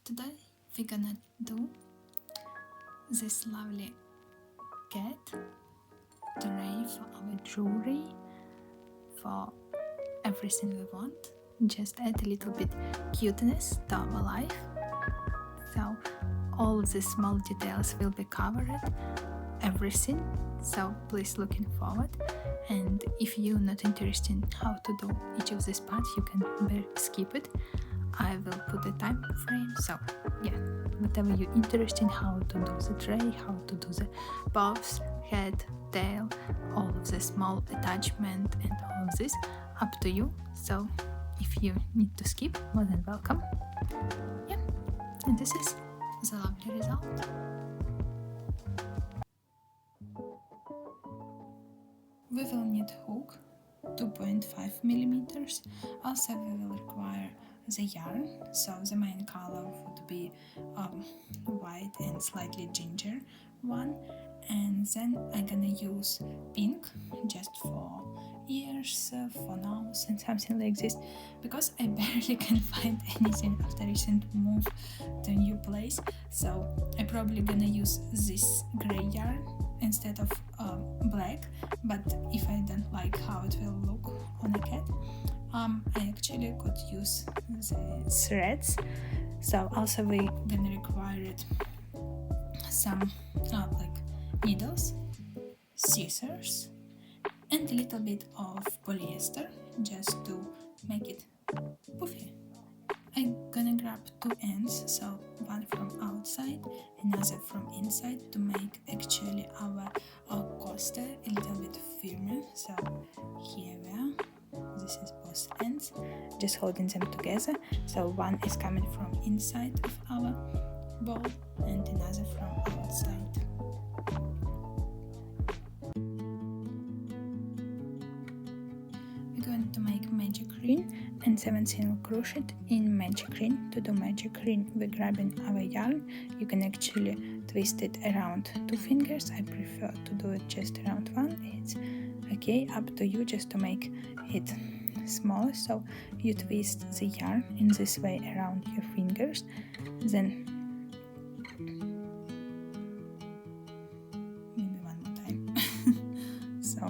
Today we're gonna do this lovely cat tray for our jewelry, for everything we want. Just add a little bit cuteness to our life. So all the small details will be covered, everything. So please looking forward. And if you're not interested in how to do each of these parts, you can skip it. I will put a time frame. So yeah, whatever you're interested in, how to do the tray, how to do the paws, head, tail, all of the small attachment and all of this, up to you. So if you need to skip, more than welcome. Yeah, and this is the lovely result. We will need hook 2.5 millimeters. Also we will require the yarn, so the main color would be white and slightly ginger one, and then I'm gonna use pink just for ears, for nose and something like this, because I barely can find anything after recent move to a new place. So I'm probably gonna use this gray yarn instead of black, but if I don't like how it will look on a cat, I actually could use the threads. So also we're gonna require some like needles, scissors, and a little bit of polyester just to make it puffy. I'm gonna grab two ends, so one from outside, another from inside, to make actually our coaster a little bit firmer. So here we are. This is both ends, just holding them together. So one is coming from inside of our ball and another from outside. We're going to make magic ring and 7 single crochet in magic ring. To do magic ring, we're grabbing our yarn. You can actually twist it around 2 fingers. I prefer to do it just around 1. It's okay, up to you, just to make it smaller. So you twist the yarn in this way around your fingers, then maybe one more time. So,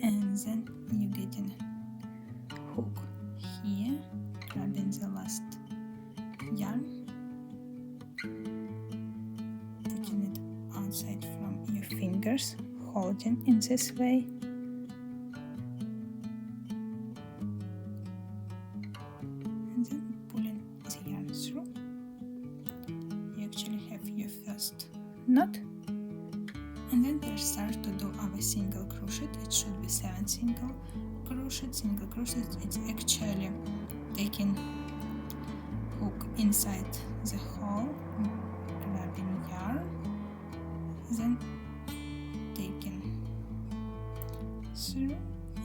and then you get a hook here, grabbing the last yarn, taking it outside from your fingers, holding in this way, and then pulling the yarn through. You actually have your first knot, and then we'll start to do our single crochet. It should be 7 single crochet. Single crochet, it's actually taking hook inside the hole, grabbing yarn, then taking through,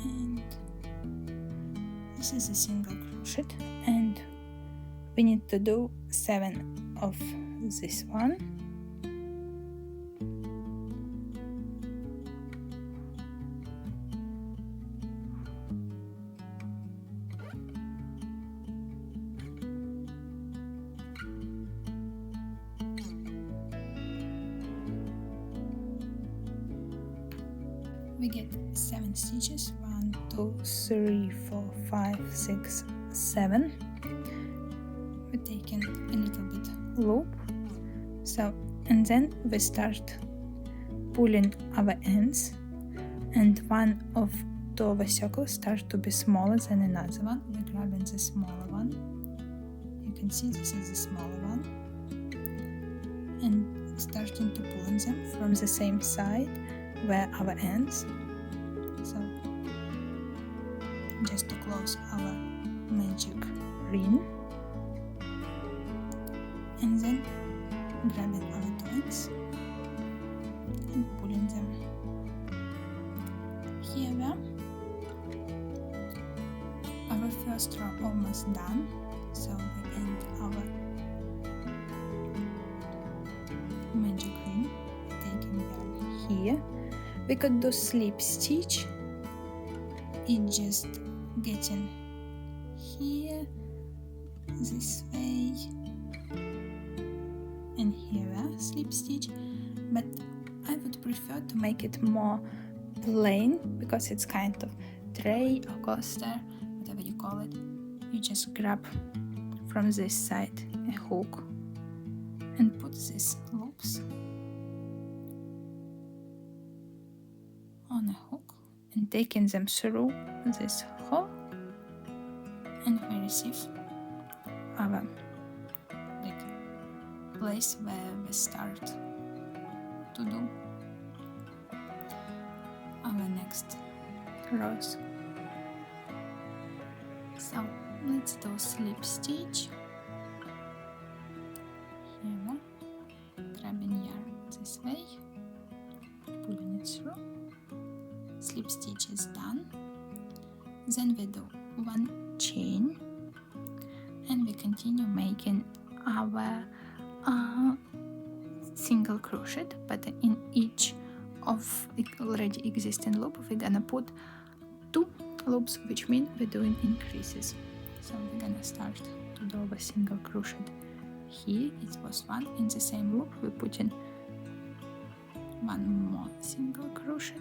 and this is a single crochet, and we need to do 7 of this one. We get 7 stitches, 1, 2, 3, 4, 5, 6, 7. We're taking a little bit loop, so, and then we start pulling our ends, and one of 2 of our circles start to be smaller than another one. We're grabbing the smaller one. You can see this is the smaller one, and starting to pull them from the same side where our ends, so just to close our magic ring, and then grabbing our 2 ends and pulling them. Here we are. Our first row almost done, so we end our magic ring, taking yarn here. We could do slip stitch, it just getting here, this way, slip stitch, but I would prefer to make it more plain because it's kind of tray or coaster, whatever you call it. You just grab from this side a hook and put these loops on a hook and taking them through this hole, and we receive our place where we start to do our next rows. So let's do slip stitch. Here, grabbing yarn this way, pulling it through. Slip stitch is done. Then we do one chain and we continue making our single crochet, but in each of already existing loop we're gonna put 2 loops, which means we're doing increases. So we're gonna start to do a single crochet. Here it was 1. In the same loop we put in 1 more single crochet.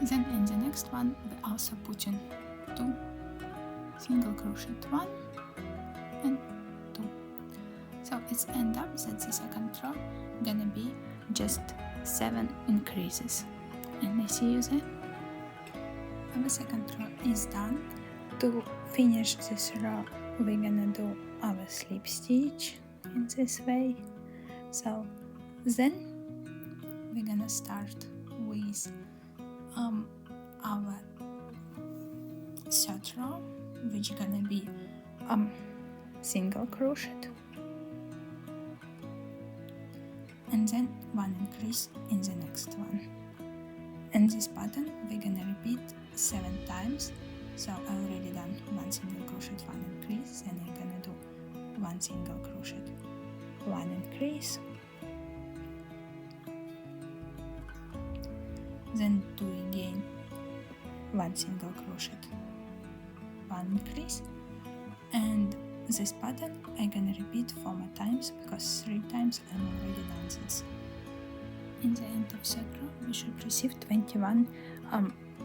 Then in the next one we also put in 2 single crochet, 1 and 2. So it's end up that the second row gonna be just 7 increases. And I see you there. Our second row is done. To finish this row we're gonna do our slip stitch in this way. So then we're gonna start with our third row, which gonna be single crochet, and then 1 increase in the next one. And this pattern we're gonna repeat 7 times. So I already done 1 single crochet, 1 increase, then I'm gonna do 1 single crochet, 1 increase, then do again 1 single crochet, 1 increase, and this pattern I'm gonna repeat 4 more times because 3 times I'm already done this. In the end of third row we should receive 21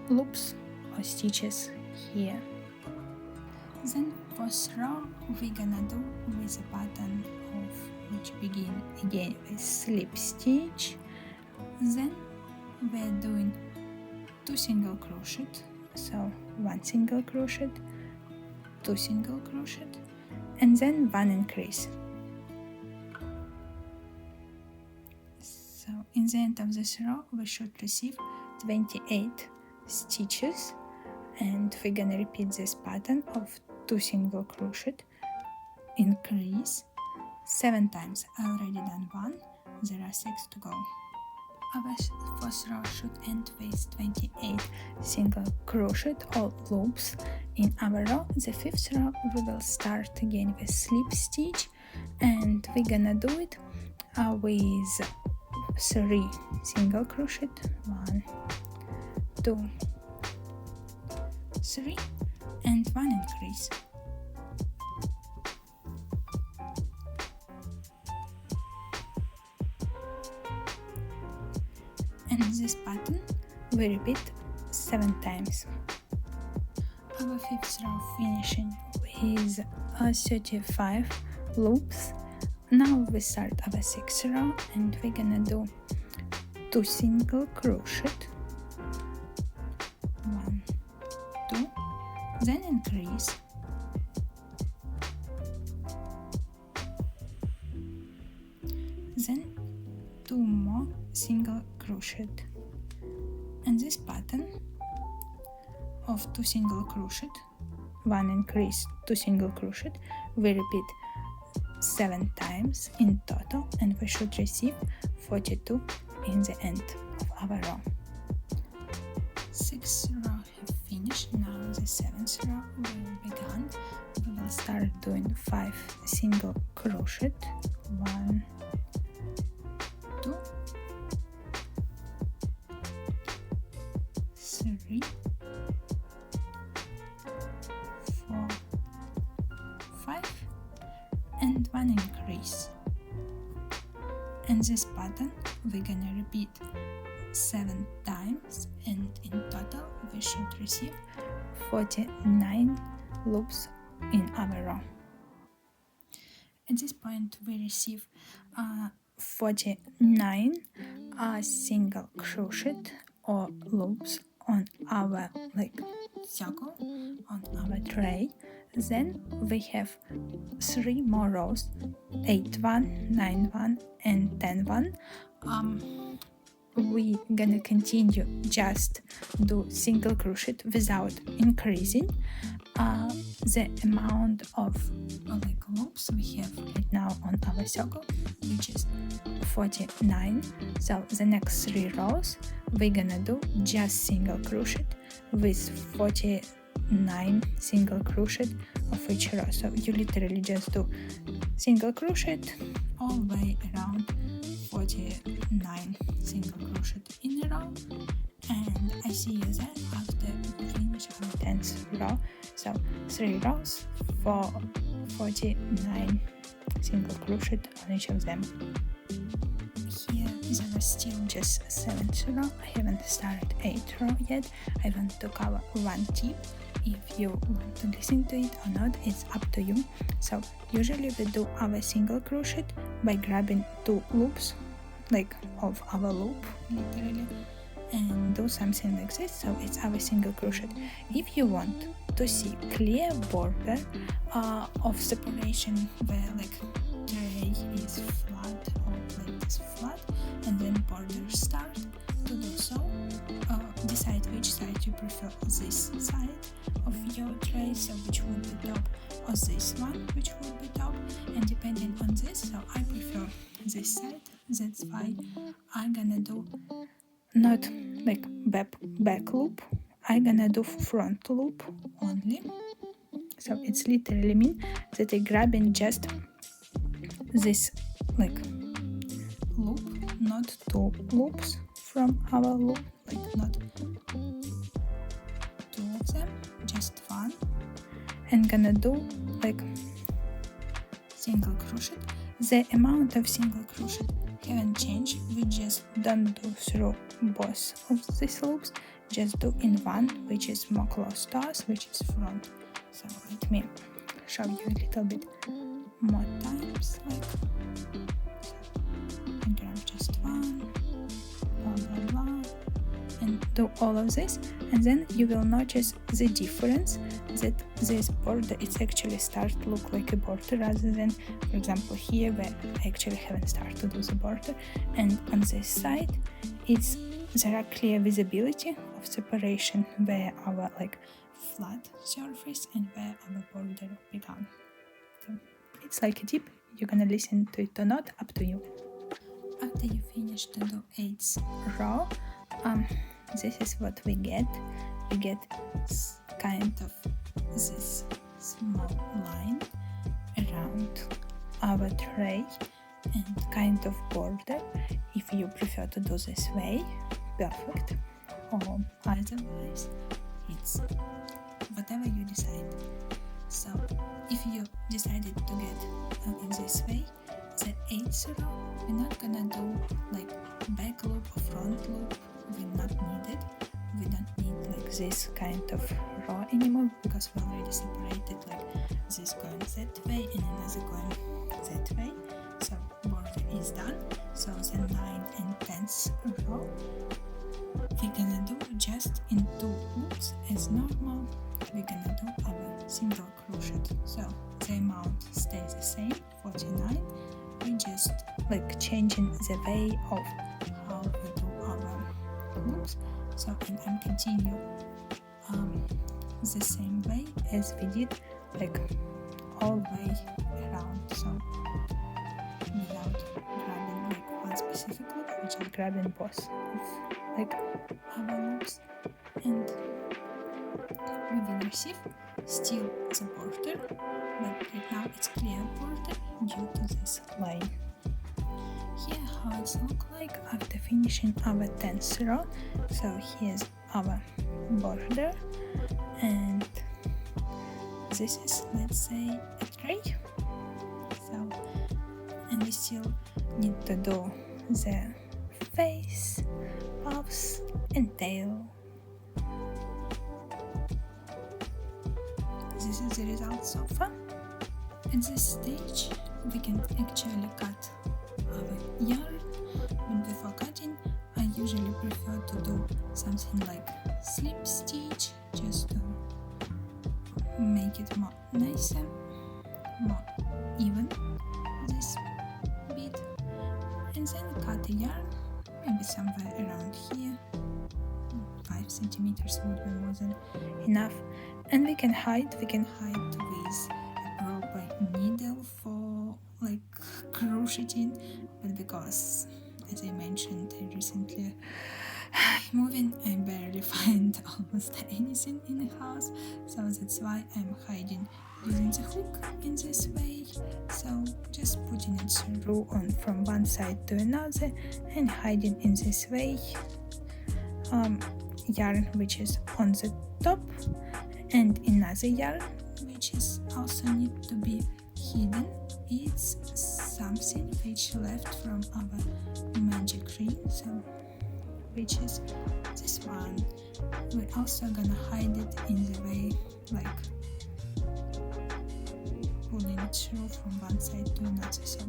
loops or stitches here. Then fourth row we're gonna do with a pattern of which begin again with slip stitch. Then we're doing 2 single crochet, so 1 single crochet, 2 single crochet, and then 1 increase. So in the end of this row we should receive 28 stitches, and we're gonna repeat this pattern of 2 single crochet, increase 7 times. I already done 1, there are 6 to go. Our fourth row should end with 28 single crochet or loops in our row. The fifth row we will start again with slip stitch, and we're gonna do it with 3 single crochet, 1, 2, 3, and 1 increase. And this pattern we repeat 7 times. Our fifth row finishing with 35 loops. Now we start our sixth row and we're gonna do 2 single crochet, 1, 2, then increase, then 2 more single crochet. And this pattern of 2 single crochet, 1 increase, 2 single crochet, we repeat 7 times in total, and we should receive 42 in the end of our row. 6th row have finished. Now the 7th row will begin. We will start doing 5 single crochet, 1, 2, And this pattern we're gonna repeat 7 times, and in total we should receive 49 loops in our row. At this point we receive 49 single crochet or loops on our circle, on our tray. Then we have 3 more rows, 8-1, 9-1 and 10-1. We gonna continue just do single crochet without increasing the amount of loops we have right now on our circle, which is 49. So the next 3 rows we're gonna do just single crochet with 49 single crochet of each row. So you literally just do single crochet all the way around 49 single crochet in a row, and I see you then after we finish our 10th row. So 3 rows for 49 single crochet on each of them. Here there is still just 7th row. I haven't started 8th row yet. I want to cover one tip. If you want to listen to it or not, it's up to you. So usually we do our single crochet by grabbing 2 loops of our loop literally and do something like this. So it's our single crochet. If you want to see clear border of separation where tray is flat or plate is flat and then borders start, to do so decide which side you prefer, this side of your tray, so which would be top, or this one which would be top, and depending on this, so I prefer this side. That's why I'm gonna do not back loop, I'm gonna do front loop only. So it's literally mean that I'm grabbing just this loop, not 2 loops from our loop, not 2 of them, just 1, and gonna do single crochet. The amount of single crochet haven't changed, we just don't do through both of these loops, just do in one, which is more close to us, which is front. So let me show you a little bit more times, and grab just 1, blah blah blah, and do all of this, and then you will notice the difference that this border it's actually start to look like a border rather than, for example, here where I actually haven't started to do the border, and on this side there are clear visibility of separation where our flat surface and where our border began. So it's like a tip, you're gonna listen to it or not, up to you. After you finish to do 8th row, this is what we get. We get kind of this small line around our tray and kind of border. If you prefer to do this way, perfect, or otherwise it's whatever you decide. So if you decided to get in this way, the 8th row we're not gonna do back loop or front loop, we're not needed. We don't need this kind of row anymore because we already separated this going that way and another going that way. So border is done. So the 9th and 10th row we're gonna do just in 2 loops as normal. We're gonna do our single crochet. So the amount stays the same, 49. We just changing the way of how we do our loops. So and I'm continue the same way as we did all the way around. So without grabbing one specific loop, we just grabbing both of our loops, and we will receive still the border, but right now it's clear border due to this line. Here how it looks like after finishing our 10th row. So here's our border, and this is, let's say, a tray. So, and we still need to do the face, paws and tail. This is the result so far. At this stage we can actually cut our yarn, but before cutting I usually prefer to do something like slip stitch, just to make it more nicer, more even, this bit, and then cut the yarn maybe somewhere around here. 5 centimeters would be more than enough, and we can hide with a proper needle for like crocheting, but because, as I mentioned, I recently moving, I barely find almost anything in the house, so that's why I'm hiding using the hook in this way. So just putting it through from one side to another and hiding in this way yarn which is on the top, and another yarn which is also need to be hidden. It's something which left from our magic ring, so which is this one. We're also gonna hide it in the way like pulling it through from one side to another. So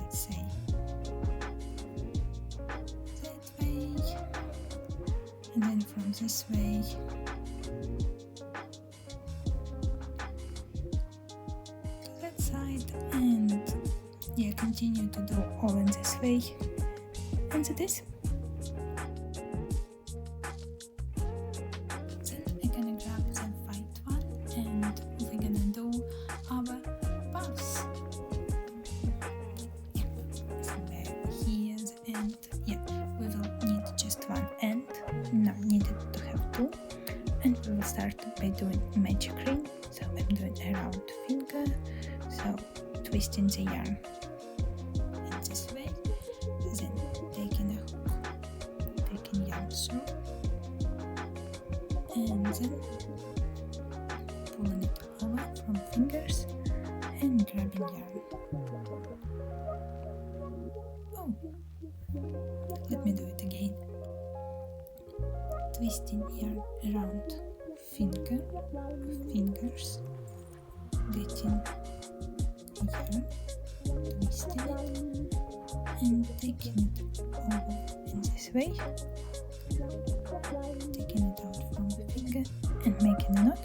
let's say that way, and then from this way to that side, and yeah, continue to do all in this way. And it is. Then we're gonna grab the white one and we're gonna do our paws. Yeah, somewhere here the end. Yeah, we will need just one end. Now needed to have two, and we will start by doing magic ring. So I'm doing a round finger, so twisting the yarn in this way, then taking a hook, taking yarn through, and then pulling it over from fingers and grabbing yarn. Oh, let me do it again. Twisting yarn around fingers, getting yarn, twisting it, and taking it over in this way, taking it out from the finger and making a knot.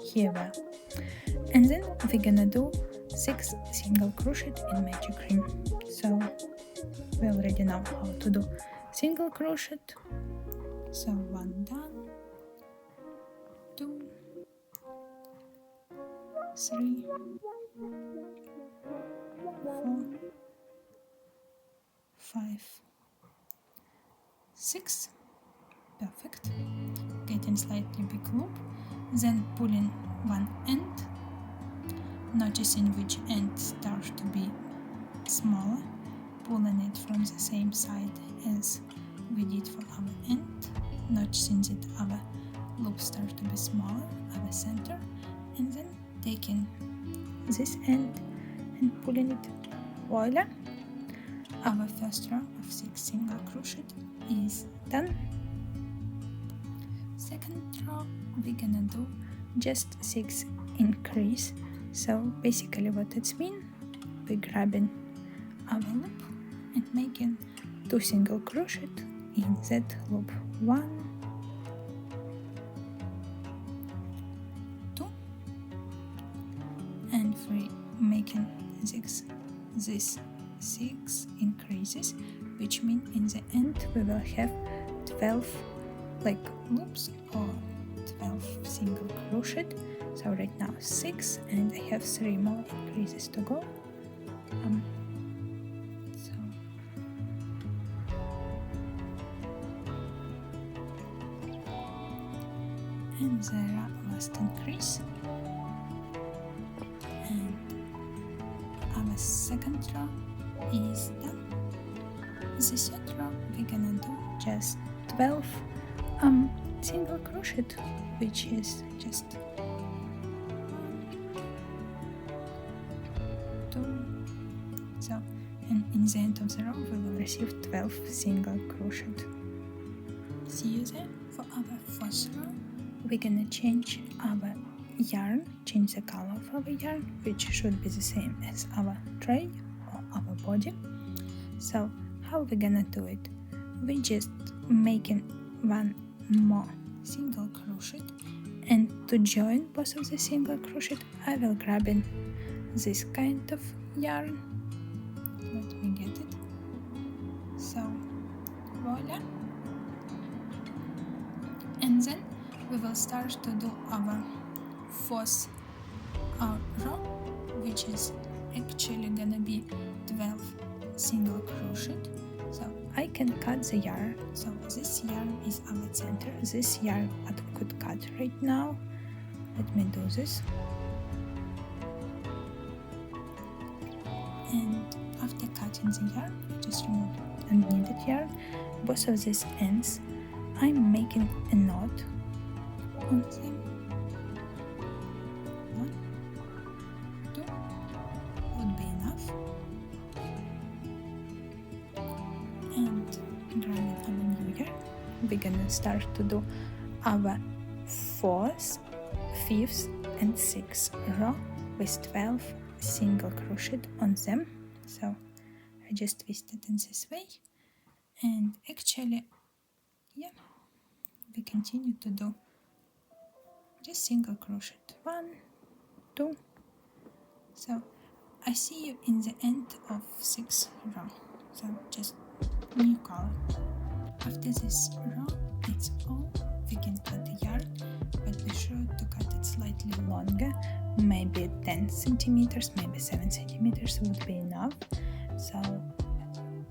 Here we are. And then we're gonna do 6 single crochet in magic ring. So we already know how to do single crochet. So 1 done, 2, 3, 4, 5, 6. Perfect. Getting slightly big loop, then pulling one end, noticing which end starts to be smaller, pulling it from the same side as we did for our end, noticing that our loop starts to be smaller, our center, and then taking this end and pulling it. Voila! Our first row of 6 single crochet is done. Second row we're gonna do just 6 increase. So basically what it means, we're grabbing our loop and making 2 single crochet in that loop. 1, 2, and we're making this 6 increases, which means in the end we will have 12 like loops or 12 single crochet. So right now 6, and I have 3 more increases to go. And the last increase, and our second row is done. The third row we're gonna do just 12 single crochet, which is just 1, 2. So, and in in the end of the row we will receive 12 single crochet. See you there. For our first row, we're gonna change our yarn, change the color of our yarn, which should be the same as our tray or our body. So how we're gonna do it? We're just making one more single crochet, and to join both of the single crochet I will grab in this kind of yarn. Let me get it. So voila, and then we will start to do our fourth row, which is actually gonna be 12 single crochet. So I can cut the yarn. So this yarn is our center. This yarn I could cut right now. Let me do this. And after cutting the yarn, I just remove unneeded yarn. Both of these ends, I'm making a knot on them. 1, 2 would be enough. And grabbing our new yarn, we're gonna start to do our 4th, 5th and 6th row with 12 single crochet on them. So I just twist it in this way, and actually, yeah, we continue to do just single crochet. 1, 2. So I see you in the end of 6th row. So just new color. After this row, it's all. We can cut the yarn, but be sure to cut it slightly longer, maybe 10 centimeters, maybe 7 centimeters would be enough. So,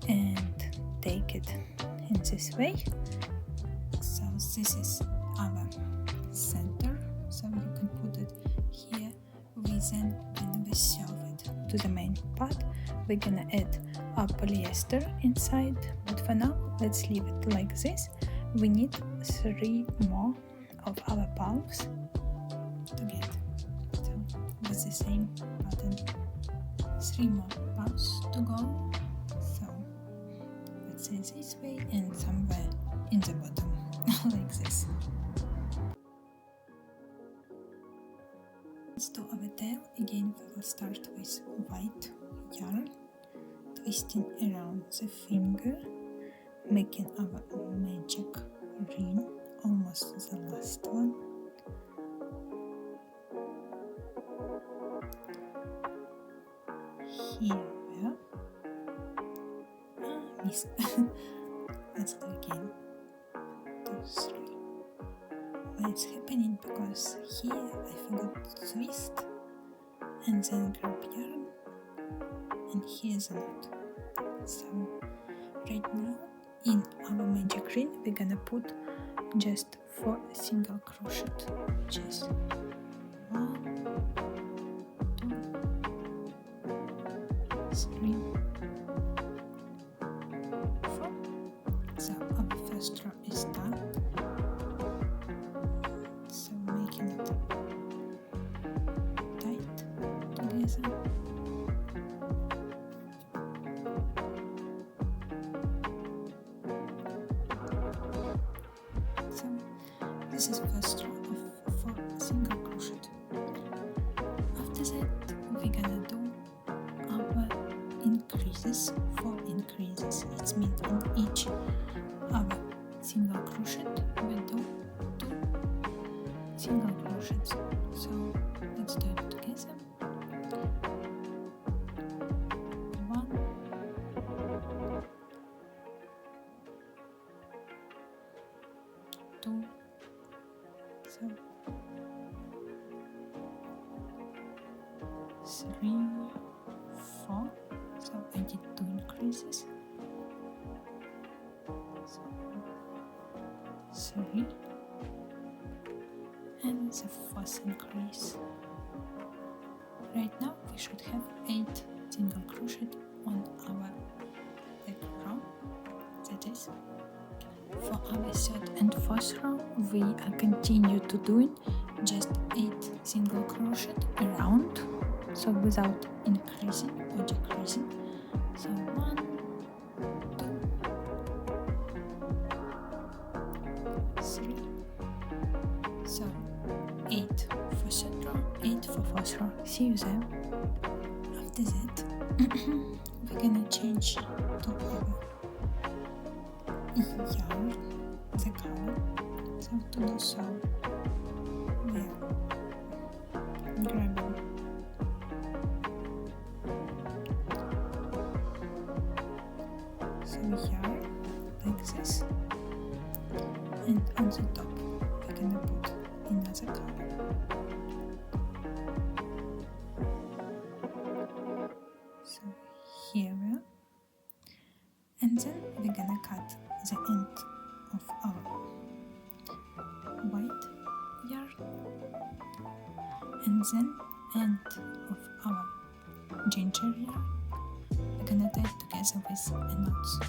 and take it in this way. So this is our center, so you can put it here. We then gonna sew it to the main part. We're gonna add our polyester inside, but for now let's leave it like this. We need 3 more of our Paws to get, so with the same pattern, 3 more Paws to go. So let's say this way and somewhere in the bottom like this. Let's do our tail. Again we will start with white yarn, twisting around the finger, making our magic ring, almost the last one. Here we are. Missed. Let's go again. 2, 3. Why it's happening? Because here I forgot to twist and then grab yarn, and here's a knot. So right now in our magic ring we're gonna put just 4 single crochet, which is 1, 2, 3, 4. So our first row is done. So making it tight together. This is first row of 4 single crochet. After that, we're gonna do our increases, 4 increases. It means in each our single crochet we do 2 single crochets. So let's do it together. 1, 2. So 3, 4. So I did 2 increases. So 3, and the 4th increase. Right now we should have 8 single crochet on our back row. That is. For our 3rd and 4th row, we continue to doing just 8 single crochet around, so without increasing or decreasing. So 1, 2, 3. So 8 for third row, 8 for fourth row. See you there. After that, we're gonna change to our yarn, the color. So to do so, we are grabbing some yarn like this, and on the top we're gonna put another color. So here we are, and then we're gonna cut the end of our white yarn, and then end of our ginger yarn. We're gonna tie it together with a knots.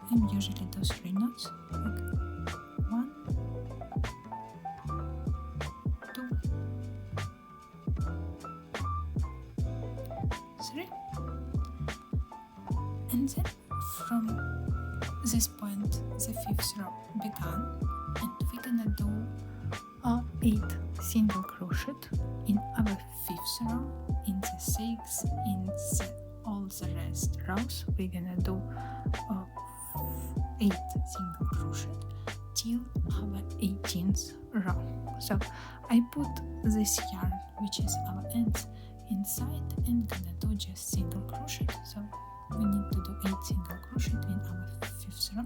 I usually do 3 knots, like 1, 2, 3, and then from this point the 5th row began, and we're gonna do 8 single crochet in our 5th row, in the 6th, in all the rest rows. We're gonna do 8 single crochet till our 18th row. So I put this yarn, which is our ends, inside and gonna do just single crochet. So we need to do 8 single crochet in our 5th row. So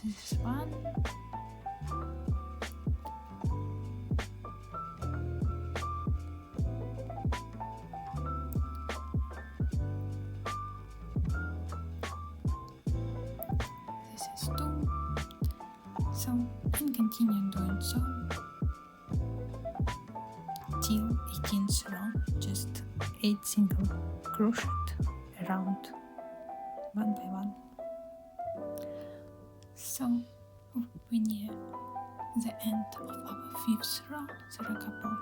this is 1, this is 2. So and continue doing so till 18th row, just 8 single crochet around one by one. So we're near the end of our 5th row. There are a couple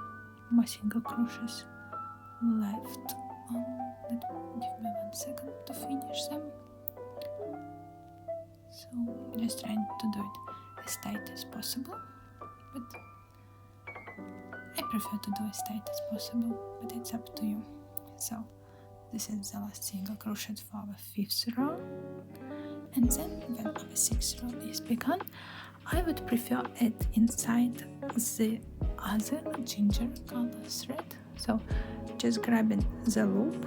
more single crochets left. Give me 1 second to finish them. So just trying to do it as tight as possible, but I prefer to do as tight as possible, but it's up to you. So this is the last single crochet for our 5th row, and then when our 6th row is begun, I would prefer it inside the other ginger color thread. So just grabbing the loop,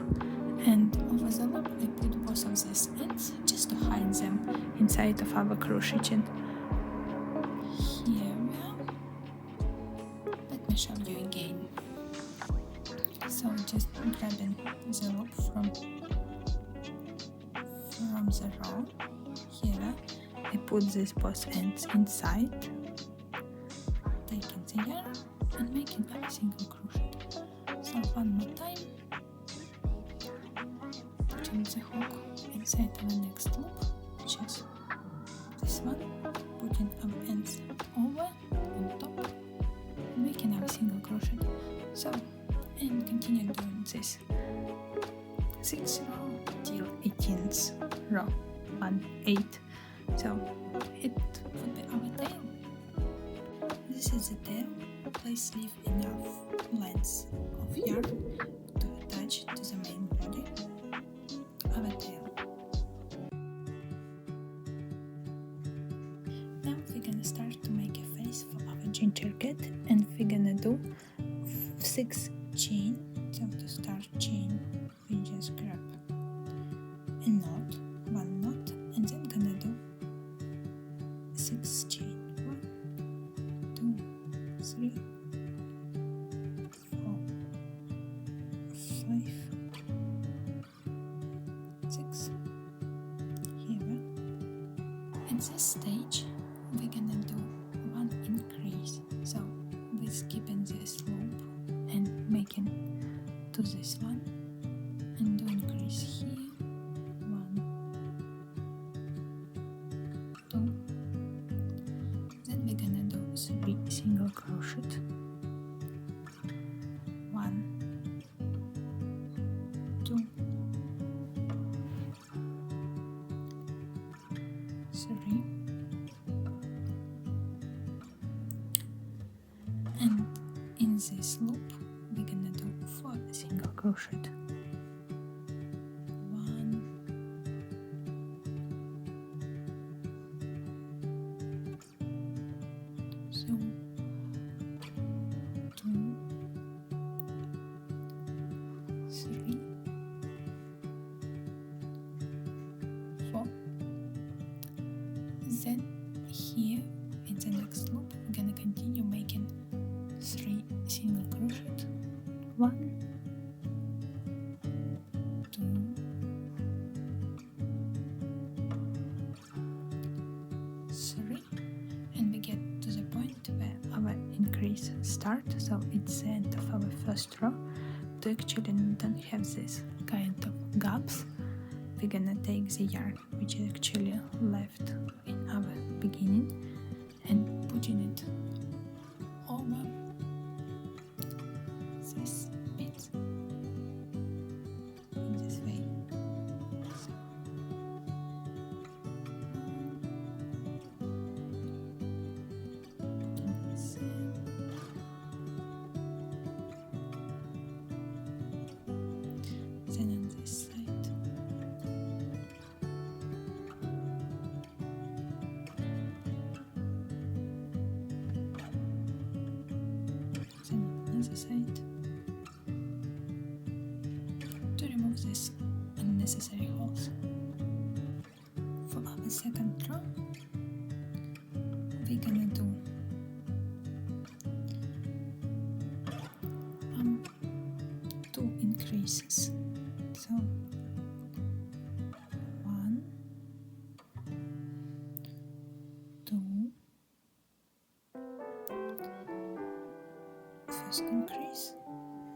and over the loop I put both of these ends just to hide them inside of our crocheting. Here we are. Let me show you again. So just grabbing the loop from the row. Here I put these both ends inside, taking the yarn and making a single crochet. So one more time, putting the hook inside our next loop, which is this one, putting our ends over on top, making our single crochet. So and continue doing this 6th row till 18th row, 1, 8. So it would be our tail. This is the tail. Please leave enough length of yarn to attach to the main body, our tail. Now we're gonna start to make a face for our ginger cat, and we're gonna do 6 chain. So to start chain, we just grab a knot, 1 knot, and then gonna do 6 chain. 1, 2, 3, 4, 5, 6. Here we are. At this stage, we're gonna do 1 increase. So we're skipping this loop and making to this one, and do increase here, 1, 2, then we're gonna do 3 single crochet, 1, 2, 3, and in this loop we're gonna do 4 single crochet. 1, 2, 3, 4. Then here in the next loop we're gonna continue making 3 single crochet. 1, 2, 3, and we get to the point where our increase starts, so it's the end of our first row. To actually don't have this kind of gaps, we're gonna take the yarn which is actually left in our beginning and putting it over this bit in this way. So, then on this side. Then on another side. To remove these unnecessary holes. For our second row, we're gonna do 2 increases. So 1, 2, first increase,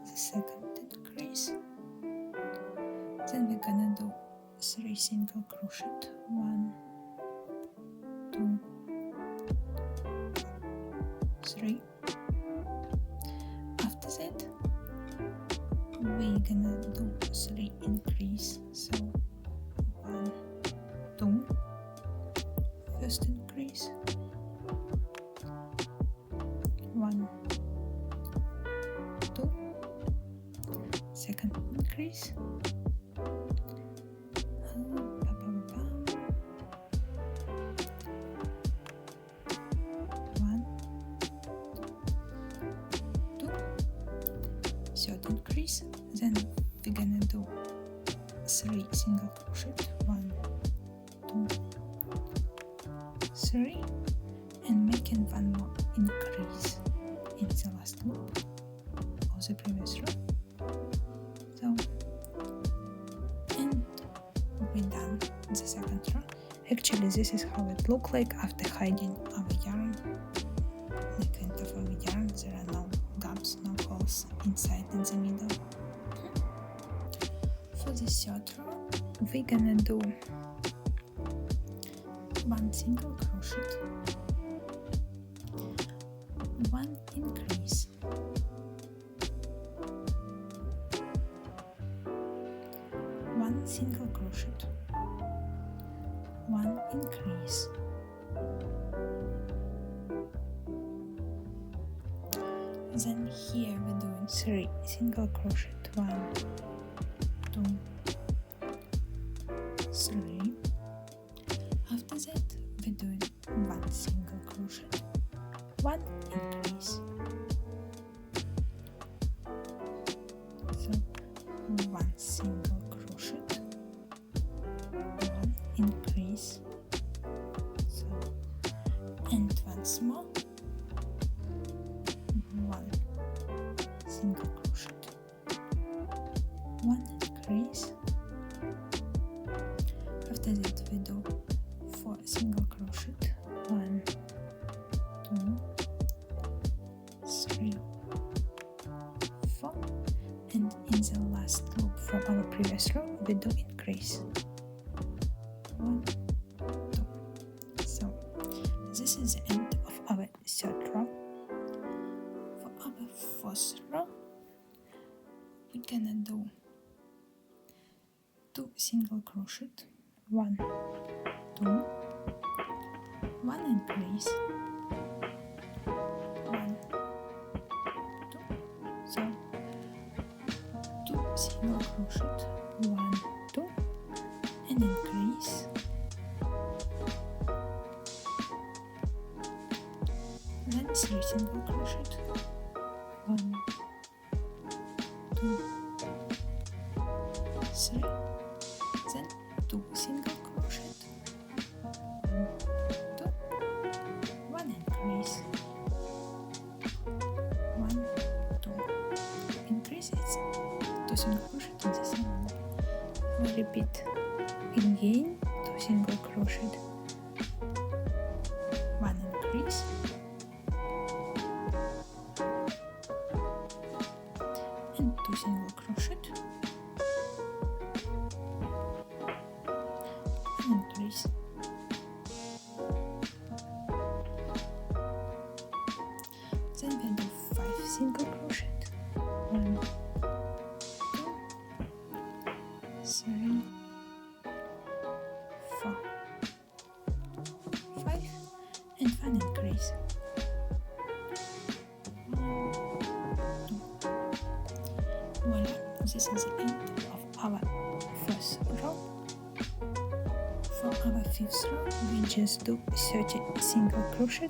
the second increase, then we're gonna do 3 single crochet. 1, 2, 3. After that we're gonna do 3 increase, so 1, 2, first increase, 1, 2, second increase, 1, 2, third increase, then we're gonna do 3 single crochet. 1, 2, 3, and making 1 more increase in the last loop of the previous row. So, and we're done the second row. Actually, this is how it looks like after hiding our yarn. The kind of our yarn, there are no gaps, no holes inside in the middle. For the third row, we're gonna do 1 single crochet, 1 increase, 1 single crochet, 1 increase, then here we're doing 3 single crochet. 1, 2, 3. After that we're doing 1 single crochet, 1 increase, so 1 single crochet, 1 increase, so, and once more 1 single crochet, 1 increase. After that we do 4 single crochet. 1, 2, 3, 4, and in the last loop from our previous row we do increase. 1, 2. So this is the end of our third row. For our fourth row we're gonna do 2 single crochet. 1, 2, one increase, 1, 2, so 2 single crochet, 1, 2, and increase, then 3 single crochet, 1, 2, 3, then 2 single crochet, 1, 2, 1 increase, 1, 2, increase, it's 2 single crochet in the same one. We repeat again, 2 single crochet, 1 increase, and 2 single crochet, 1 increase, then we do 5 single crochet, 1, 2, 3, 4, 5, and 1 increase, 1, 2, voila, this is the end of our first row. For our fifth row, we just do 30 single crochet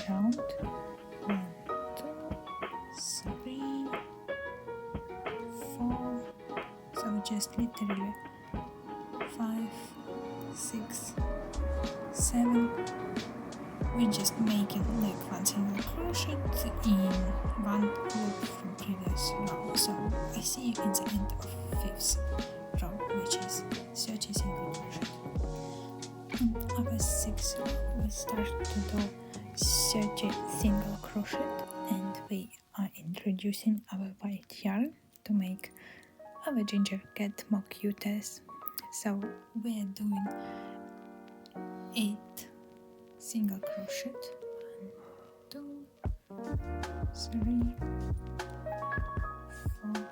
around 1, 2, 3, 4, so just literally 5, 6, 7. We're just making like 1 single crochet in 1 loop from previous row. So I see you at the end of fifth row, which is 30 single crochet. In our sixth row, we start to do 30 single crochet, and we are introducing our white yarn to make our 𝗩𝗥𝗢𝗗𝗓. So we are doing 8 single crochet, 1, 2, 3, 4,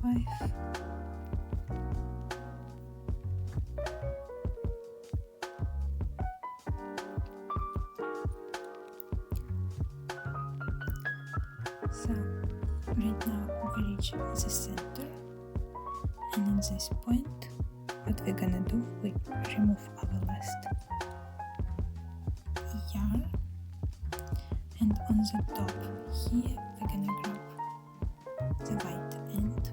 5, 6. So right now we reach the center, and at this point what we're gonna do, we remove our last yarn, and on the top here we're gonna grab the white end,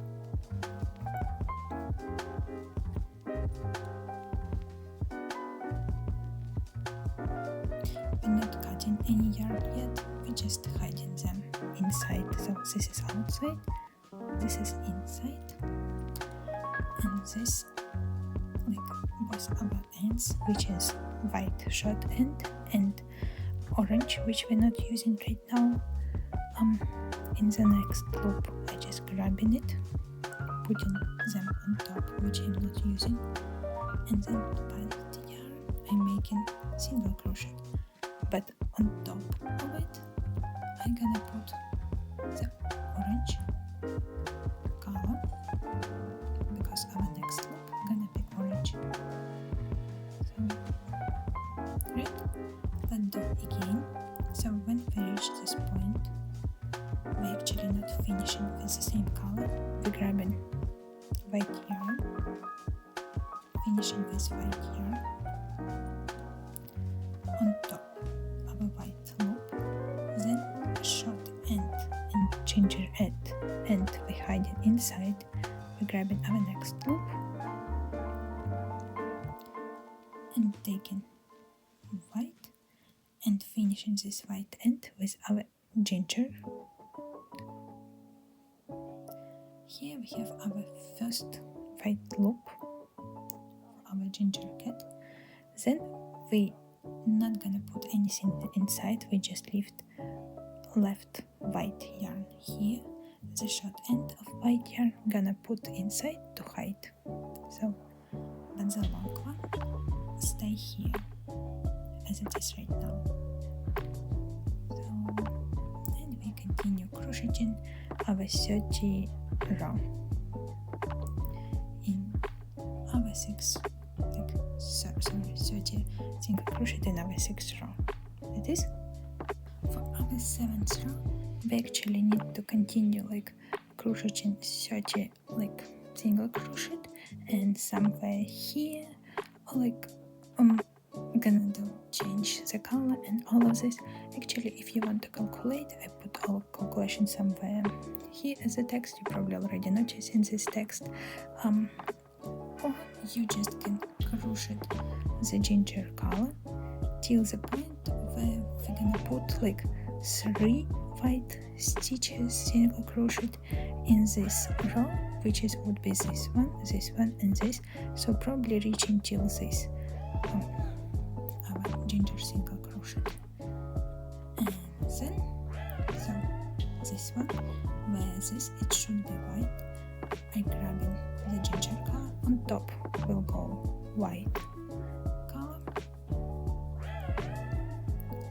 we're not cutting any yarn yet, we're just hiding them inside. So this is outside, this is inside, and this like both our ends, which is white short end and orange, which we're not using right now. In the next loop I just grabbing it, putting them on top, which I'm not using, and then by the yarn I'm making single crochet, but on top of it I'm gonna put the orange color, because our next loop gonna be orange. So great, let's do again. So when we reach this point, we're actually not finishing with the same color, we're grabbing white yarn, finishing with white yarn on top of a white loop, then a short end and ginger end we hide it inside. We're grabbing our next loop and taking white and finishing this white end with our ginger. Here we have our first white loop for our 𝗩𝗥𝗢𝗗𝗓. Then we not gonna put anything inside, we just left white yarn here. The short end of white yarn gonna put inside to hide. So, but the long one stay here as it is right now. So, and we continue crocheting our 30 row. In our 6th, like 30 single crochet in our 6th row. It is. For our 7th row, we actually need to continue like crocheting 30 like single crochet, and somewhere here, or like gonna do change the color and all of this. Actually, if you want to calculate, I put all calculation somewhere here as a text. You probably already noticed in this text, or you just can crochet the ginger color till the point where we're gonna put like 3 white stitches single crochet in this row, which would be this one, and this. So probably reaching till this our ginger single crochet, and then this one where this it should be white, I grabbing the ginger color. On top will go white color.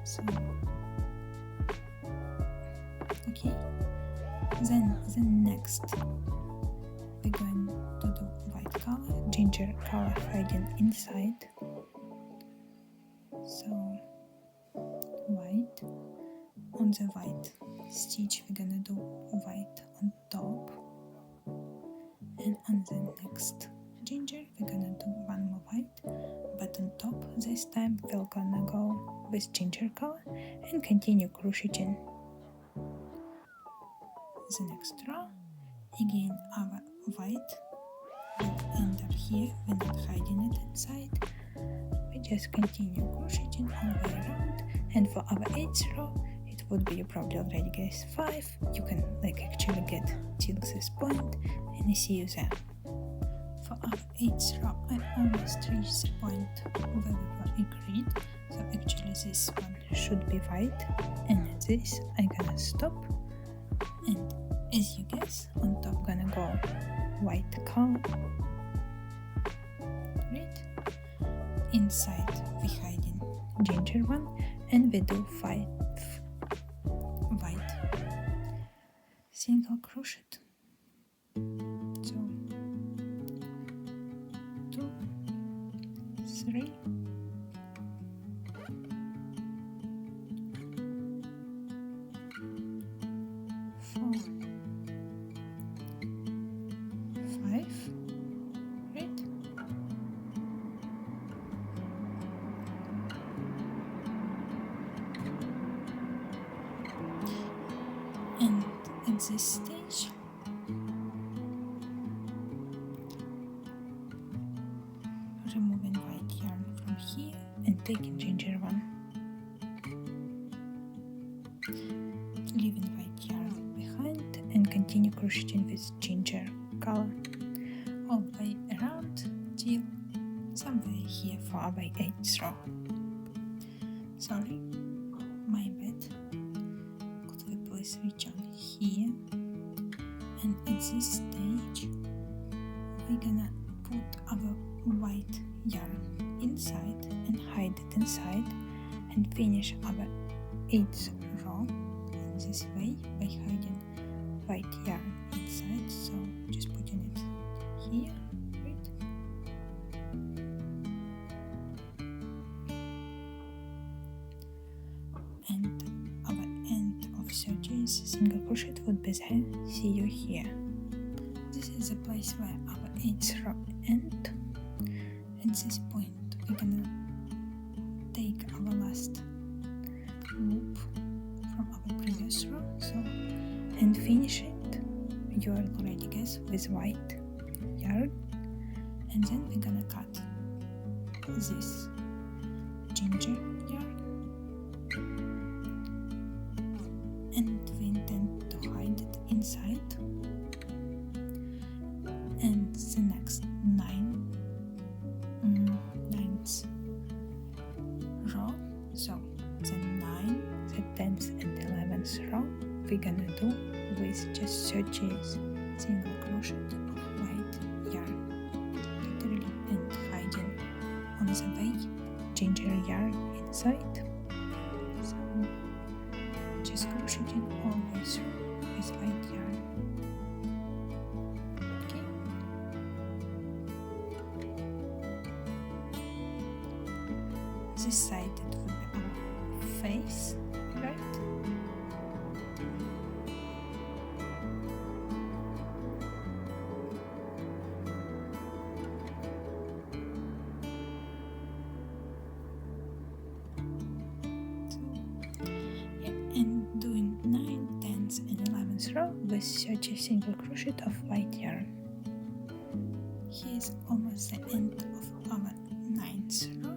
So okay, then the next we're going to do white color, ginger color hiding inside. So white, on the white stitch we're gonna do white on top, and on the next ginger we're gonna do one more white, but on top this time we're gonna go with ginger color and continue crocheting the next row. Again our white will end up here, we're not hiding it inside, we just continue crocheting all the way around. And for our 8th row, it would be, you probably already guessed, 5. You can like actually get till this point, and I see you there. For our 8th row, I almost reached the point where we were agreed, so actually this one should be white, and at this I'm gonna stop, and as you guess, on top gonna go white color. Right? Inside we hiding ginger one, and we do 5 white single crochet. So 2, 3, 4, 5, right? And at this stage, removing white yarn from here and taking ginger one, leaving white yarn behind, and continue crocheting with ginger color all the way around till somewhere here for our 8th row. Sorry, my bad. Could we please reach on here? And at this stage, we're gonna put our white yarn inside and hide it inside, and finish our 8th row in this way by hiding white yarn inside. So just putting it here, right? And our end of 30th single crochet would be there. See you here. This is the place where our 8th row end. At this point we're gonna take our last loop from our previous row, and finish it, you already guess, with white yarn, and then we're gonna cut this ginger yarn, and we intend to hide it inside, and the next 9th row, so the 9th, the 10th and 11th row we're gonna do with just 30th single crochet of white yarn, literally, and hiding on the way ginger yarn inside. So just crocheting all the way through with white yarn. Okay. this side it would be our face, right? And doing 9th, 10th and 11th row with 30 single crochet of white yarn. Here is almost the end of our 9th row,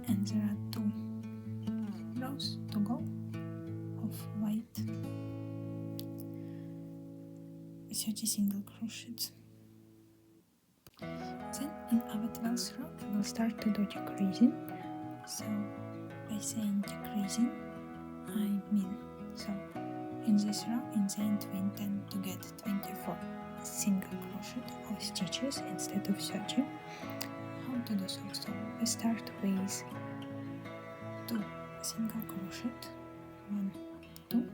and there are 2 rows to go of white 30 single crochets. Then in our 12th row we will start to do decreasing. So by saying decreasing, I mean, so in this row, in the end, we intend to get 24 single crochet or stitches instead of 30. How to do so? So we start with 2 single crochet, 1, 2.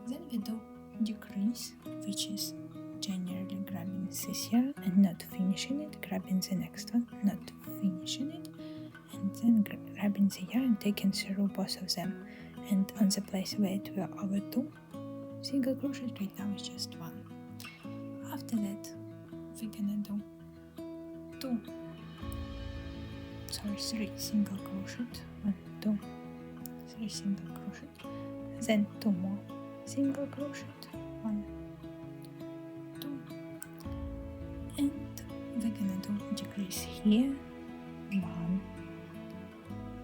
Then we do decrease, which is generally grabbing this yarn and not finishing it, grabbing the next one, not finishing it, and then grabbing the yarn, taking through both of them. And on the place where it were over 2 single crochet, right now it's just 1. After that, we're gonna do 3 single crochet, 1, 2, 3 single crochet, then 2 more single crochet, 1, 2, and we're gonna do decrease here, 1,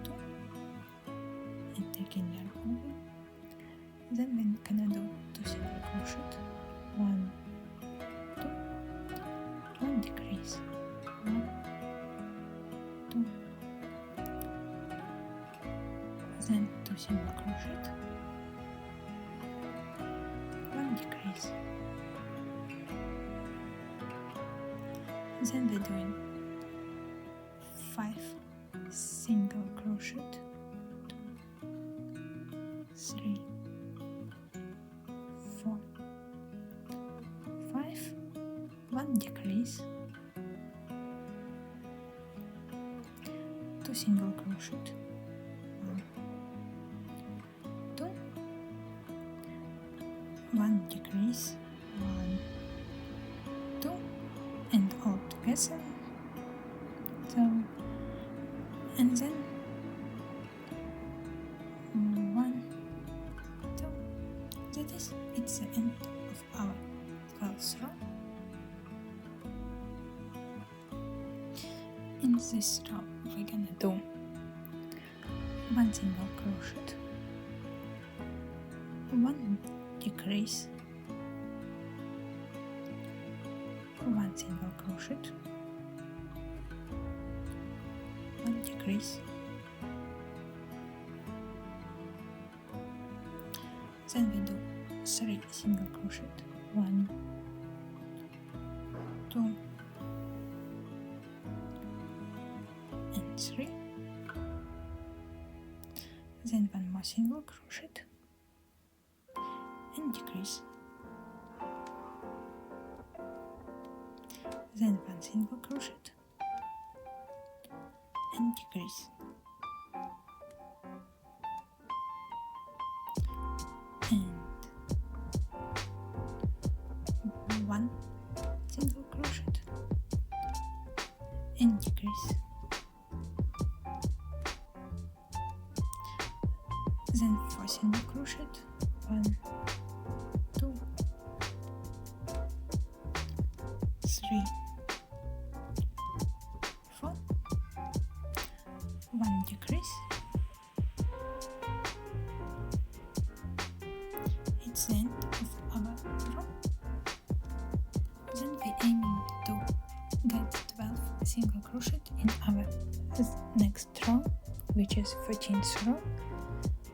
2, and taking yarn over. Then we're gonna do 2 single crochet, 1, 2, 1 decrease, 1, 2, then 2 single crochet, 1 decrease. Then we're doing 5 single crochet, 2, 3, 4, 5, 1 decrease, 2 single crochet, 1, 2, 1 decrease, 1, 2, and all together. So, and then 1, 2. That is, it's the end of our 12th row. In this row, we're gonna do 1 single crochet, 1 decrease, 1 single crochet, 1 decrease. Then we do 3 single crochet, 1, 2, and 3. Then 1 more single crochet and decrease. Then 1 single crochet and decrease. And 1 single crochet and decrease. Then 4 single crochet, 1, 2, 3, 4, 1 decrease. It's the end of our row. Then we're aiming to get 12 single crochet in our next row, which is 14th row.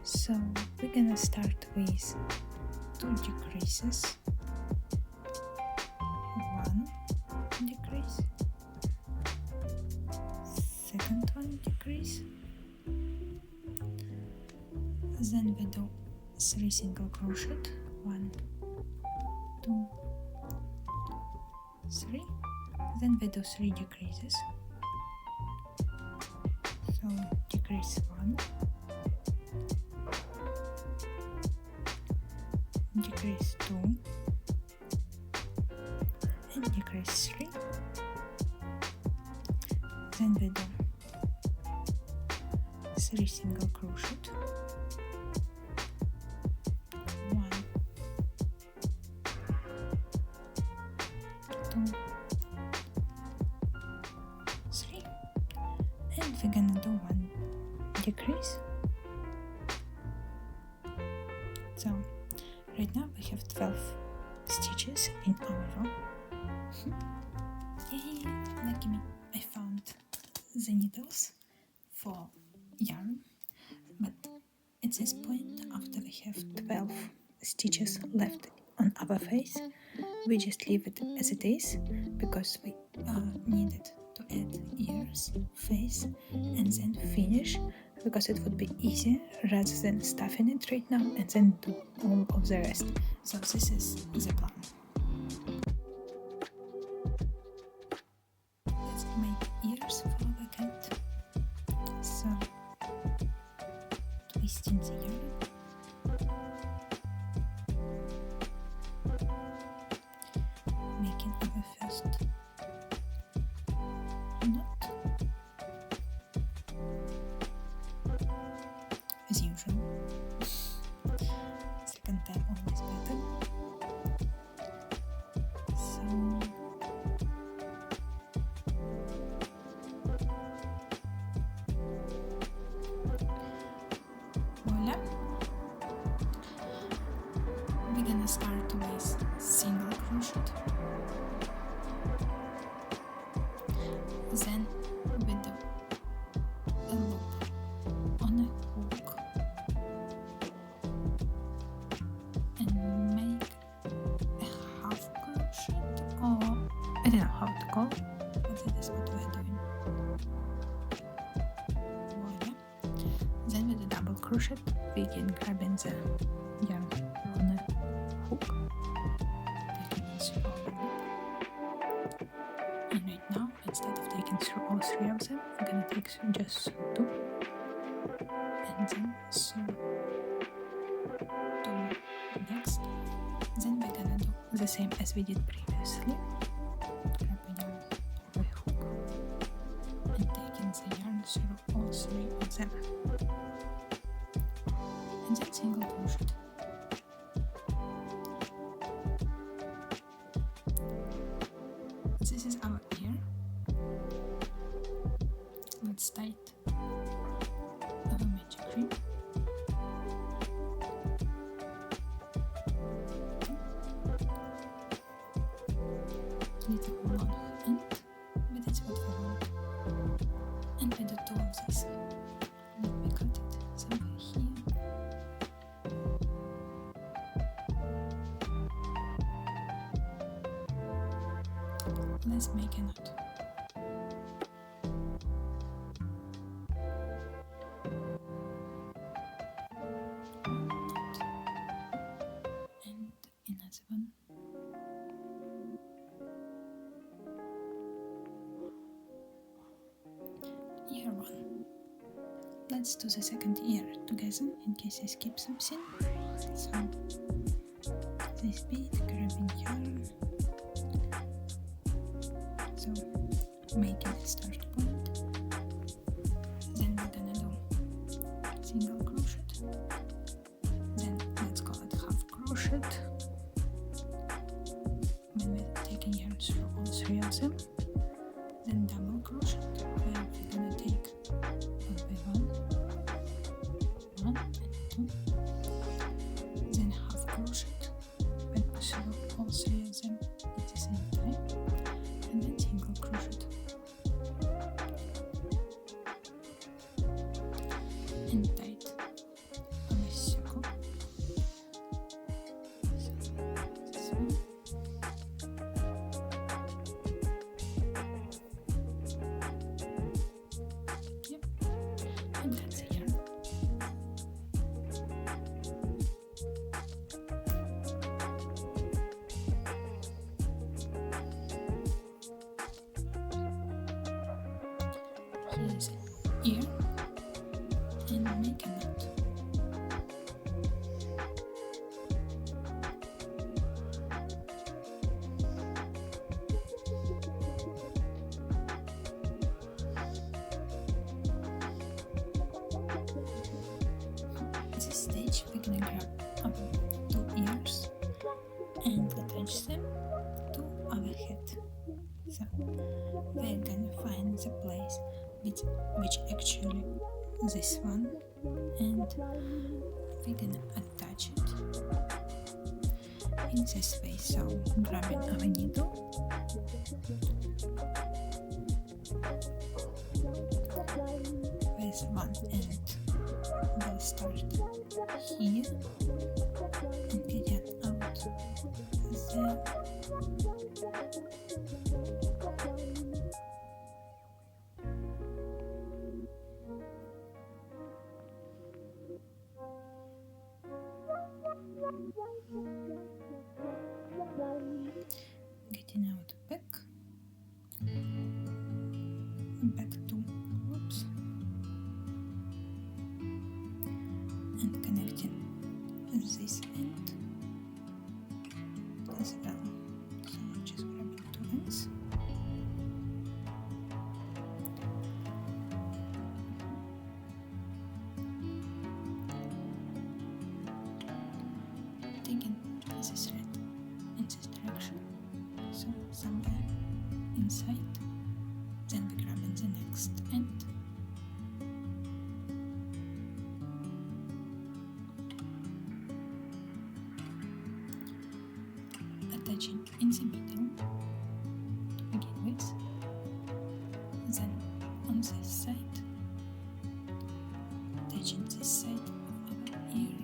So we're gonna start with 2 decreases, 1 decrease, second 1 decrease, then we do 3 single crochet, 1, 2, 3, then we do 3 decreases. So decrease 1, decrease 2, and decrease 3. Then we do 3 single crochet, 1, 2, 3, and we're gonna do 1 decrease. So right now we have 12 stitches in our row. Yay, lucky me, I found the needles for yarn, but at this point, after we have 12 stitches left on our face, we just leave it as it is, because we needed to add ears, face, and then finish, because it would be easier rather than stuffing it right now and then do all of the rest. So this is the plan. Let's make ears for the cat. So twisting the yarn, making our first knot as usual. Second time always better. So voila. We're gonna start with single crochet, then we do a loop on a hook and make a half crochet, or I don't know how to call it, but that is what we're doing. Voila. Then with the double crochet, begin grabbing the yarn on a hook, taking it through our loop. And right now, instead of taking through all 3 of them, we're gonna take through just 2, and then through 2 next. Then we're gonna do the same as we did previously, grabbing yarn over a hook and taking the yarn through all 3 of them, and then single crochet. This is our ear. Let's tight our magic ring. Little long end, but it's what we want. And we do 2 of these. Let me cut it somewhere here. Let's make a knot. And another one. Ear 1. Let's do the second ear together in case I skip something. So this bit, grabbing yarn. So making a start point. Then we're gonna do single crochet. Then let's call it half crochet. When we're taking yarn through all 3 of them. Then double crochet, where we're gonna take one and 2. Then half crochet, when we through all 3 of them at the same time. And then single crochet, and tight our circle. So this one. Yep, and that's the yarn. Here's ear. make a knot. At this stage, we're gonna grab our 2 ears and attach them to our head. So we're gonna find the place which actually this one, and we're gonna attach it in this way. So grabbing our needle, with one end we'll start here and get it out there. Getting out back to oops, and connecting this end as well. So just grabbing 2 ends. Taking this thread in this direction, so somewhere inside, then we grab in the next end. Attaching in the middle to begin with, then on this side, attaching this side of our ear,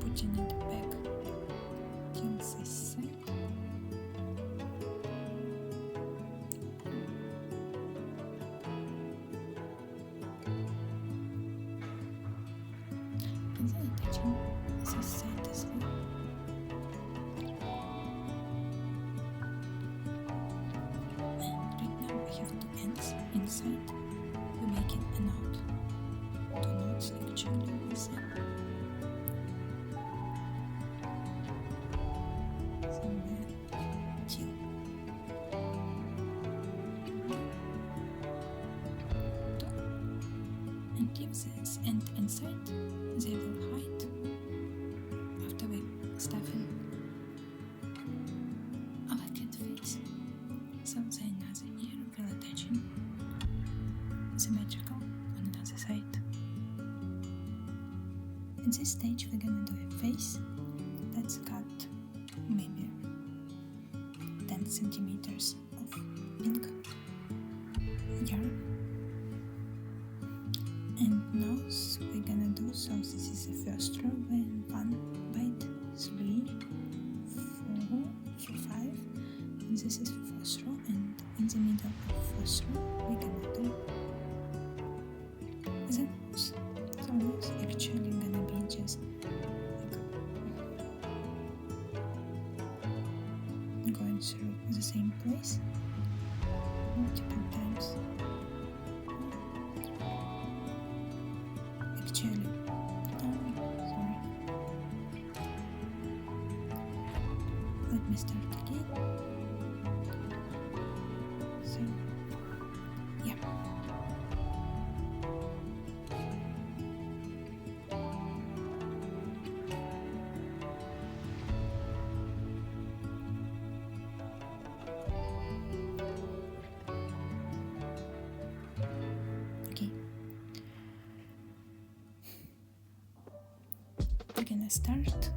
putting it back till this side, and then attaching this side as well. And right now we have 2 ends inside. We're making a knot. 2 knots actually with them. Somewhere till and keep this end inside. They will hide after we stuff in our cat face. So the another ear will attach in symmetrical on another side. At this stage we're gonna do a face. Let's cut maybe 10 centimeters of pink yarn. And nose we're gonna do, so this is the first row, and 1 by 3, 4, 5, and this is the first row, and in the middle of first row we're gonna do the nose. So nose actually gonna be just like going through the same place multiple times. Actually, sorry. Let me start again. So, yeah. Okay. We're gonna start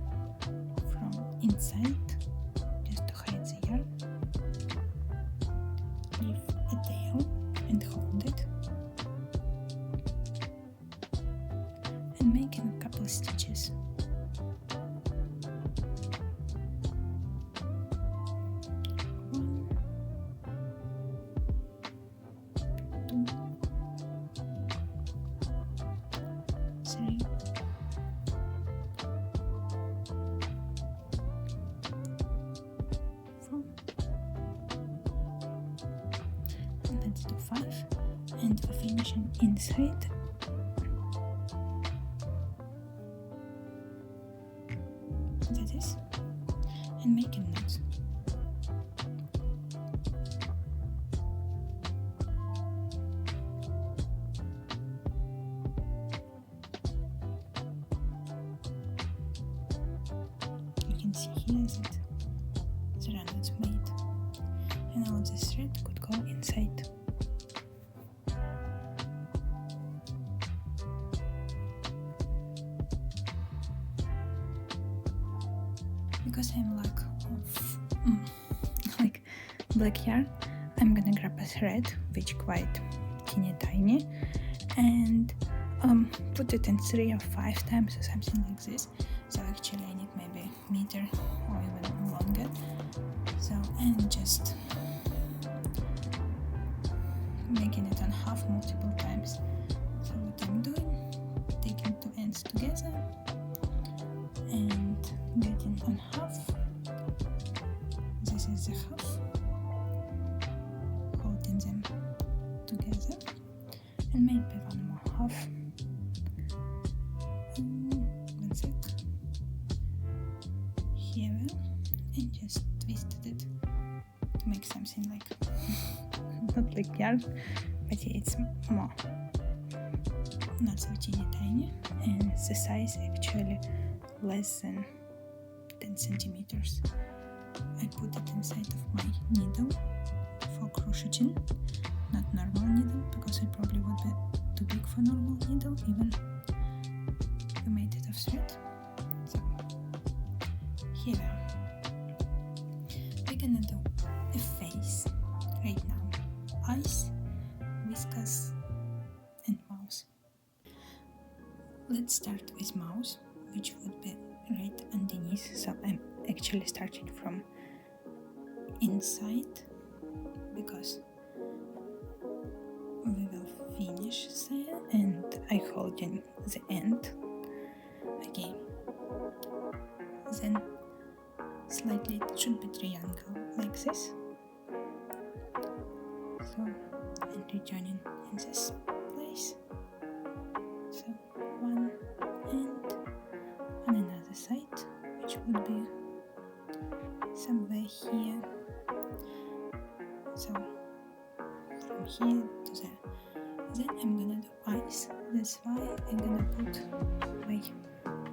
from inside, just to hide the yarn. Leave a tail and hold it, and making a couple of stitches. let's do 5, and we're finishing inside. That is, and making knots. You can see here that the run is made, and all this thread could go inside. Because I'm lack of like black yarn, I'm gonna grab a thread which quite teeny tiny and put it in 3 or 5 times or something like this. So actually I need maybe a meter or even longer. So, and just making it on half multiple times. So what I'm doing, taking 2 ends together and getting on half. This is the half, holding them together, and maybe one more half. One sec. Here, and just twisted it to make something like not like yarn, but it's more, not so teeny tiny, and the size actually less than 10 centimeters. I put it inside of my needle for crocheting, not normal needle, because it probably would be too big for normal needle even if we made it of thread. So here we are. We're gonna do a face right now. Eyes, whiskers and mouth. Let's start with mouth, which would be right underneath. So I'm actually starting from inside because we will finish there, and I holding the end. Okay, then slightly it should be triangle like this. So, and returning in this place. So one and on another side, which would be somewhere here. So from here to there. Then I'm gonna do eyes. That's why I'm gonna put my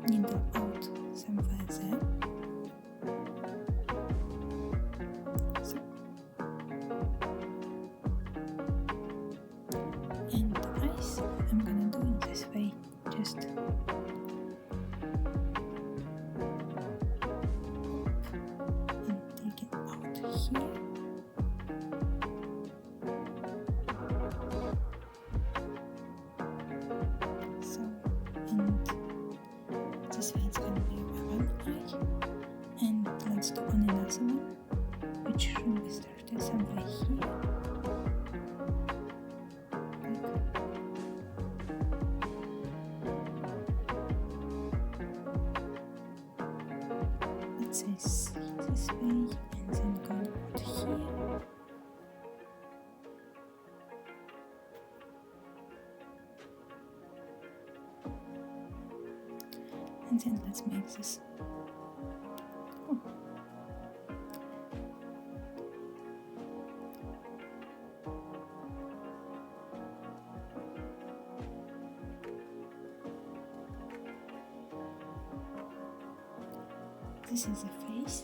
needle out somewhere there. So, and eyes I'm gonna do in this way. Just and take it out here. So, and this way it's gonna be one eye, and let's do on another one, which should be started somewhere here. Let's say this way, and then go out here. And then let's make this. Oh. This is the face,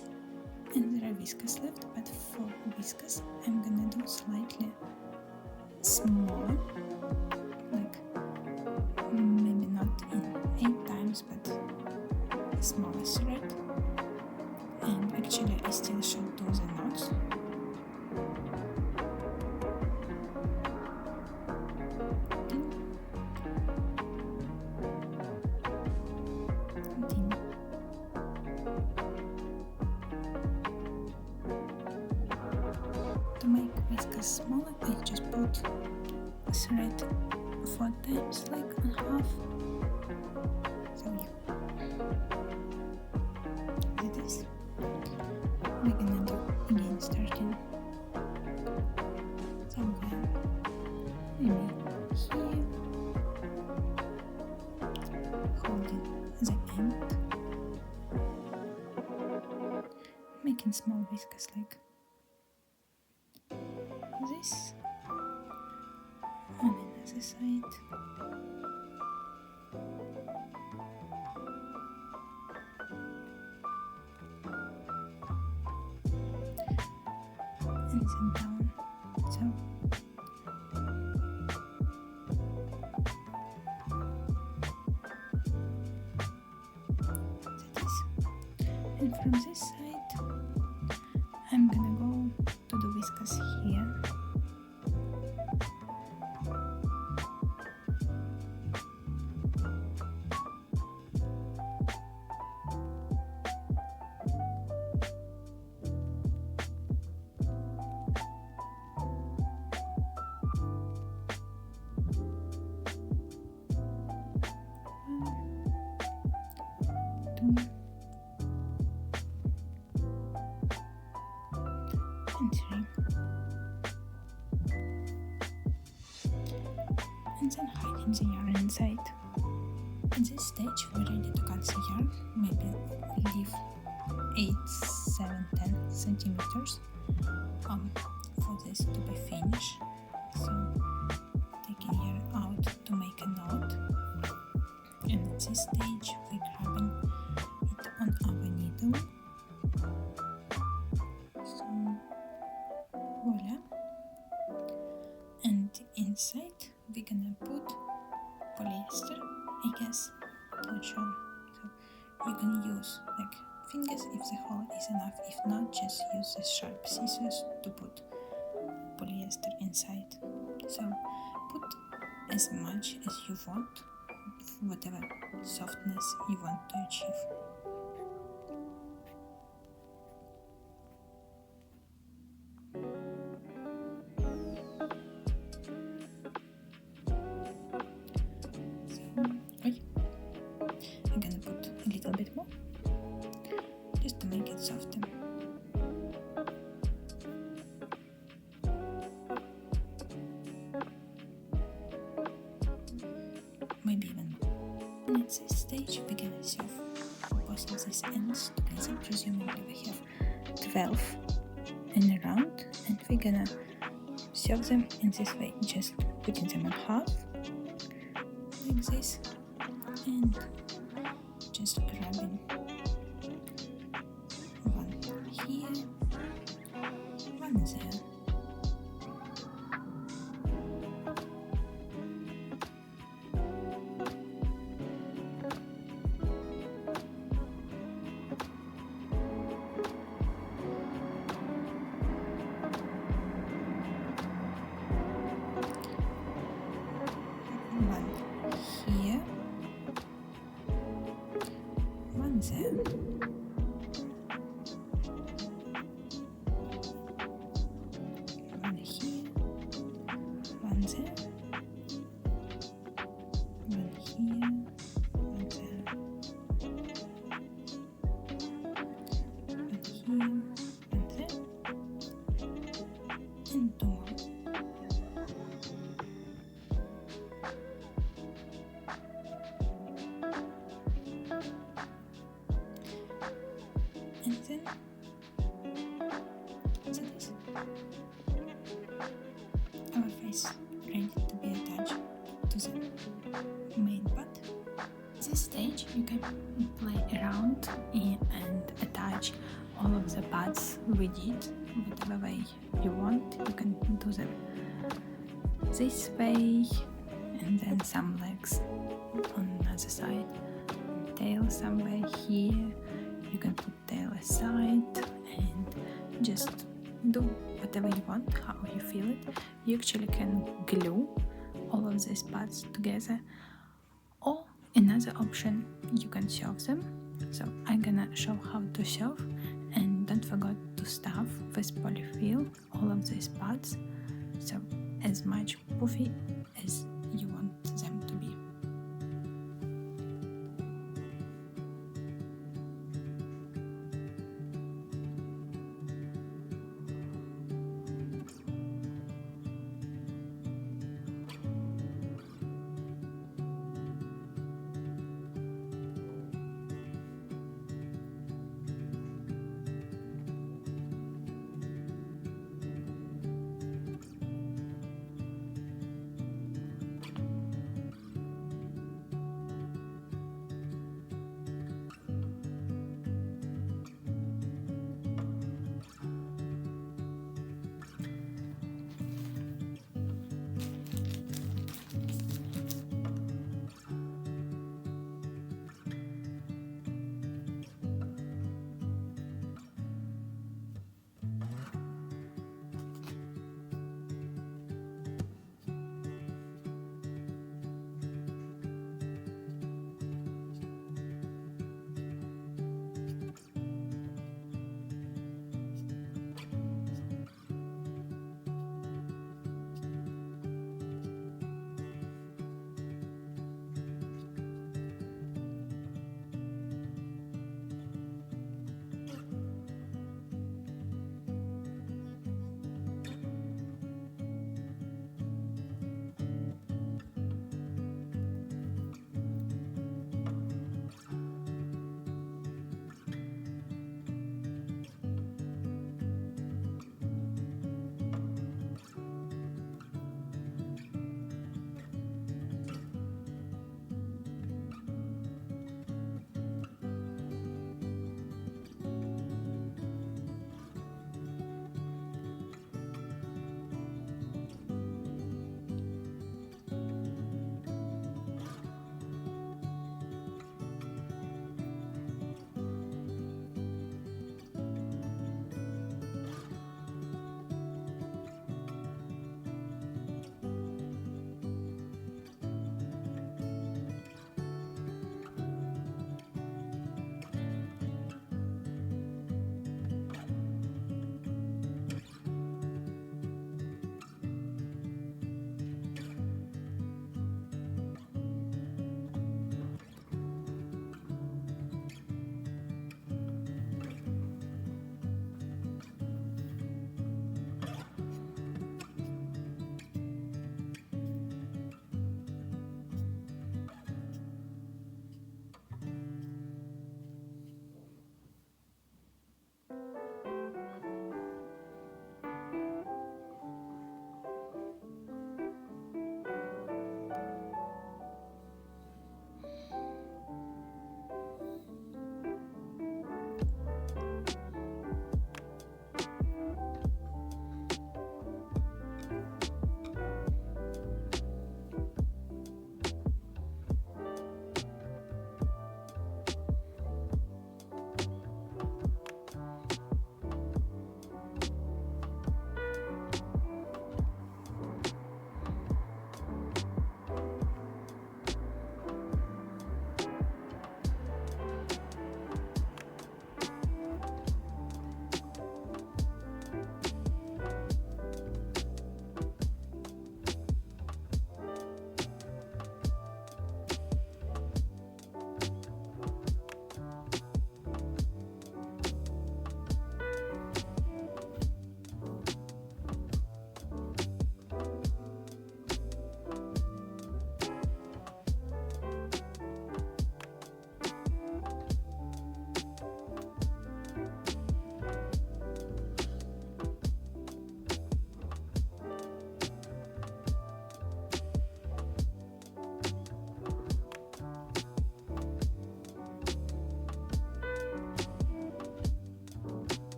and there are whiskers left, but for whiskers I'm gonna do slightly smaller, like maybe not in 8 times, but a smaller thread. And actually I still should do the knots. To make whiskers smaller, I just put a thread 4 times, like on half. So yeah, that is. We're gonna do again starting somewhere making small whiskers like this on another side. And then down, so that is. And from this side, I'm gonna go to the whiskers here. And 3, and then hiding the yarn inside. At this stage we're ready to cut the yarn, maybe leave 8, 7, 10 centimeters for this to be finished. So taking yarn out to make a knot, and at this stage we're grabbing it on our needle. So voila, and inside we're gonna put polyester, I guess, not sure. So you can use like fingers if the hole is enough, if not just use the sharp scissors to put polyester inside. So put as much as you want, whatever softness you want to achieve. I'm gonna put a little bit more just to make it softer. Maybe even more. And at this stage we're gonna sew both of these ends together, presumably we have 12 in a round, and we're gonna sew them in this way, just putting them in half like this, and just grabbing one here, one there. One here, one there. One here, one there. One here, one there. One here, one there. And 2 more. And then that is our face ready to be attached to the main part. At this stage you can play around and attach all of the parts we did whatever way you want. You can do them this way, and then some legs on the other side, tail somewhere here. You can put tail aside and just do whatever you want, how you feel it. You actually can glue all of these parts together, or another option, you can sew them. So I'm gonna show how to sew, and don't forget to stuff with polyfill all of these parts, so as much puffy as you want them to be.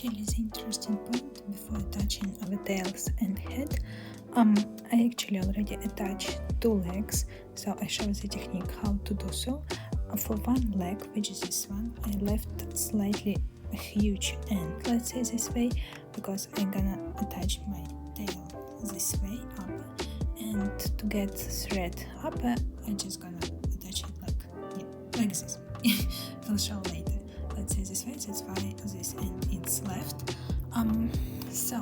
Actually, the interesting point before attaching our tails and head, I actually already attached 2 legs, so I show the technique how to do so. For one leg, which is this one, I left slightly huge end, let's say this way, because I'm gonna attach my tail this way up, and to get thread up, I'm just gonna attach it like this. I'll show later. Let's say this way, that's why this end is left. So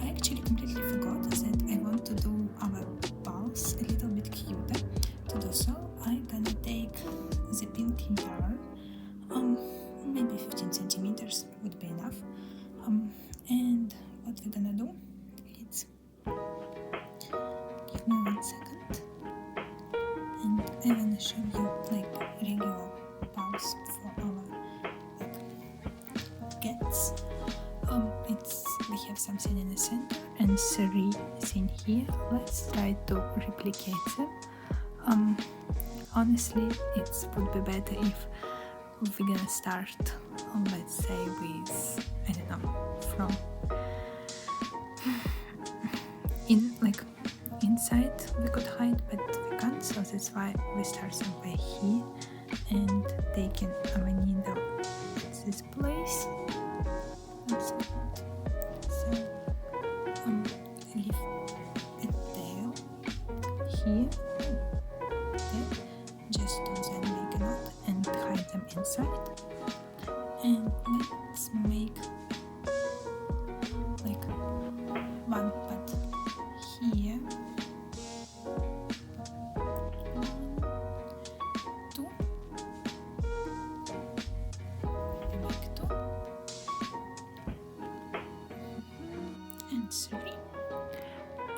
I actually completely forgot that I want to do our paws a little bit cuter. To do so, I'm gonna take the pink yarn, maybe 15 centimeters would be enough. And what we're gonna do is, give me 1 second, and I'm gonna show you like regular paws for our gets. We have something in the center and 3 in here. Let's try to replicate them. Honestly, it would be better if we're gonna start, let's say, with, I don't know, from inside we could hide, but we can't, so that's why we start somewhere here and taking our needle at this place. So leave a tail here, okay, just to then make a knot and hide them inside. And let's make like one part here, 1, 2, make 2 and 3,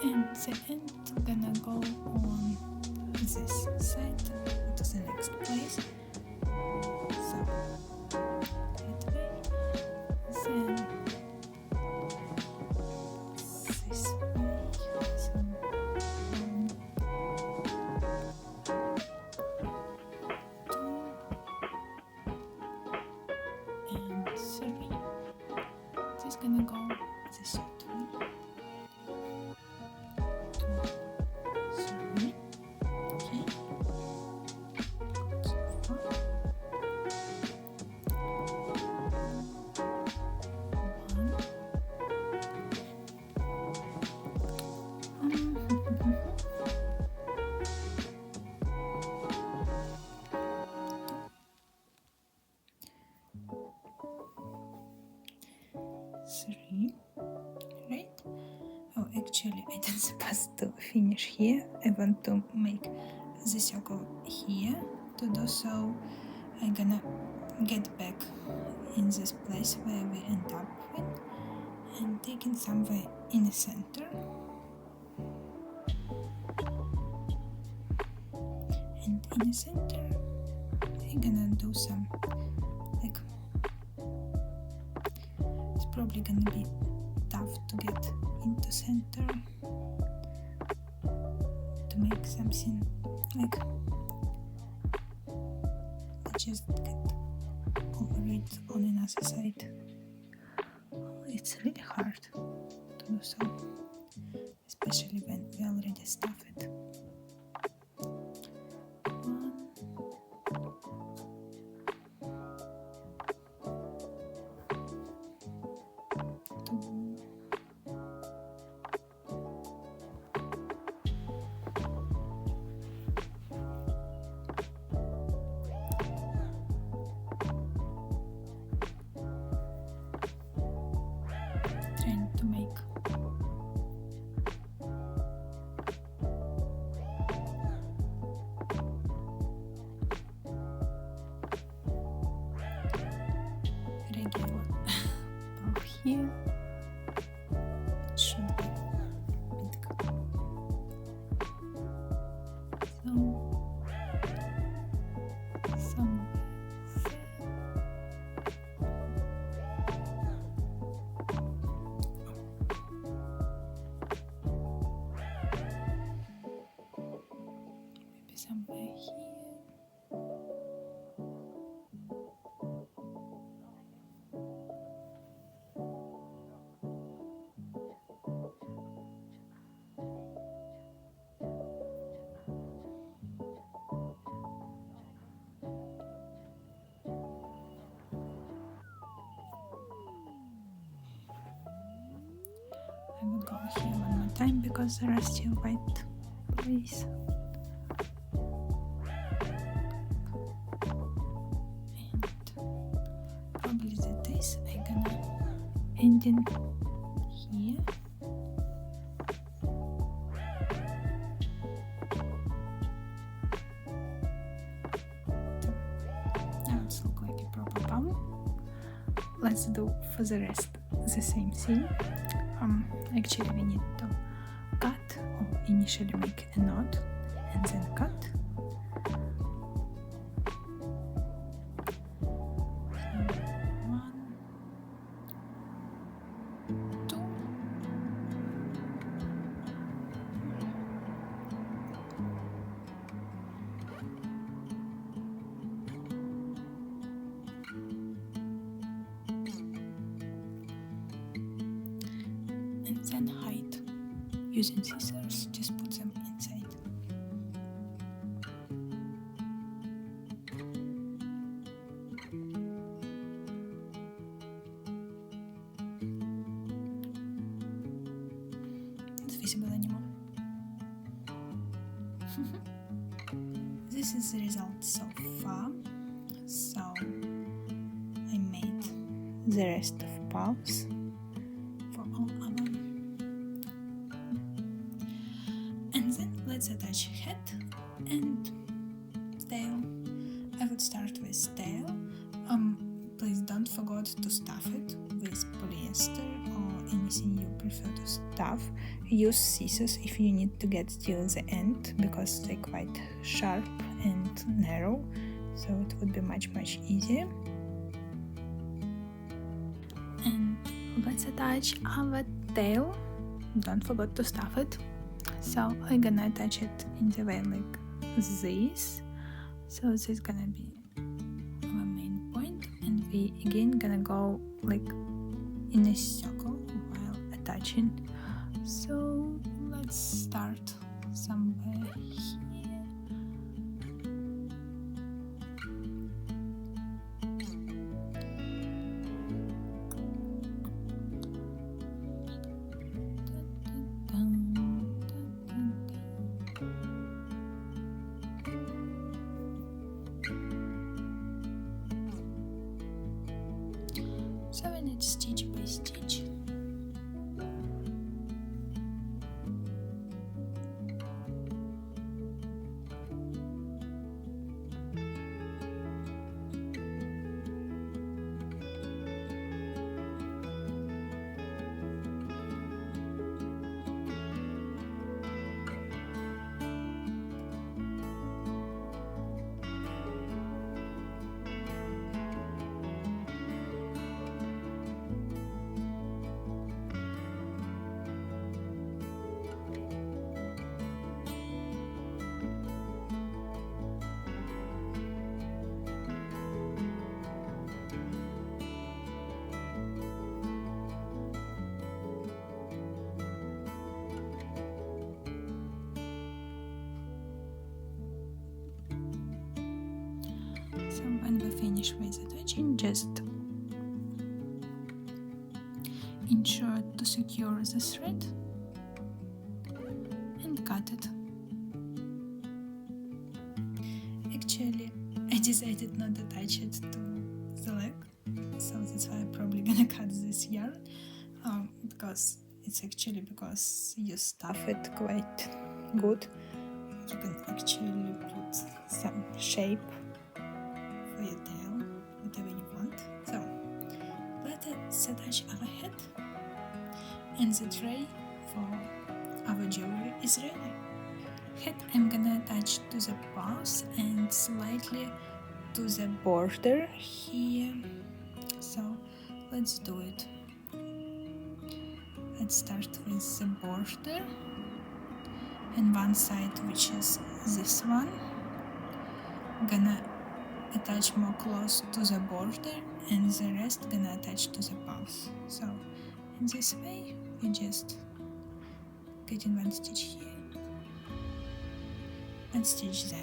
and the end gonna go on this side to the next place. So that way, then this way, so 1, 2, and 3. This is gonna go this way. 2, 3. Okay. So far. 1. Three, right? Oh, actually, I didn't supposed to finish here. I want to make the circle here. To do so, I'm gonna get back in this place where we end up with, and taking somewhere in the center. And in the center, I'm gonna do some, like, it's probably gonna be tough to get into center, to make something like, just get over it on another side. It's really hard to do so, especially when we already stuff it. 1, 2, trying to make I will go here one more time because there are still white places. And probably this I'm gonna end in here. Now it's look like a proper palm. Let's do for the rest the same thing. Actually we need to cut or initially make a knot and then cut. And then hide. Using scissors, just put them inside. Not visible anymore. This is the result so far. So I made the rest of paws for all of them. And then let's attach head and tail. I would start with tail. Please don't forget to stuff it with polyester or anything you prefer to stuff. Use scissors if you need to get till the end because they're quite sharp and narrow, so it would be much easier. And let's attach our tail. Don't forget to stuff it. So I'm gonna attach it in the way like this. So this is gonna be our main point, and we again gonna go like in a circle while attaching. So let's start somewhere here. So we need stitch by stitch. So when we finish with attaching, just ensure to secure the thread and cut it. Actually, I decided not to attach it to the leg, so that's why I'm probably gonna cut this yarn, because it's actually because you stuff it quite good. You can actually put some shape for your tail, whatever you want. So let's attach our head, and the tray for our jewelry is ready. Head I'm gonna attach to the paws and slightly to the border here. So let's do it. Let's start with the border, and one side, which is this one, gonna attach more close to the border, and the rest gonna attach to the paws. So in this way we just get in one stitch here and stitch there.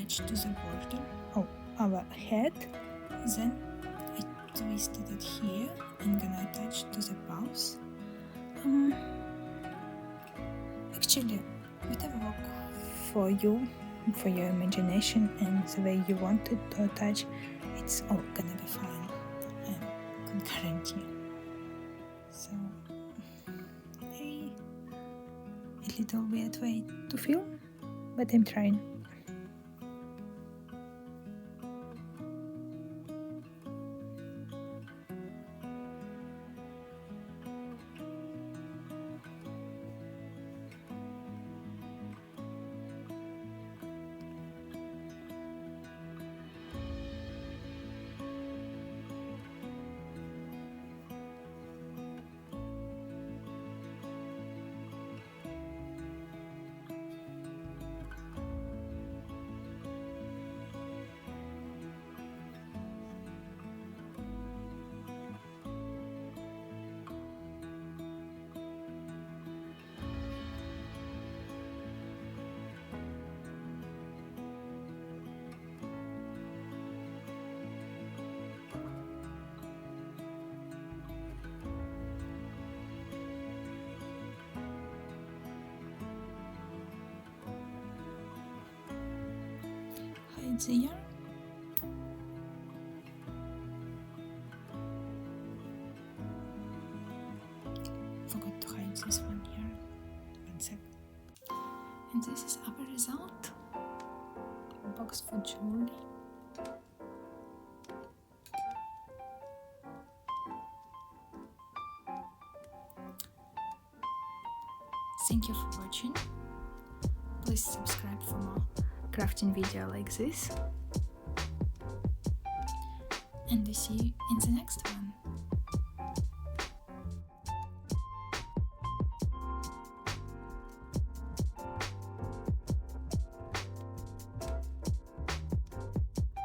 attach to the border of our head. Then I twisted it here and gonna attach to the paws. Actually, whatever work for you, for your imagination and the way you want it to attach, it's all gonna be fine. I can guarantee. So, a little weird way to feel, but I'm trying. Hide the yarn. Forgot to hide this one here. 1 sec. And this is our result. Box for jewelry. Thank you for watching. Please subscribe for more crafting video like this. And we see you in the next one.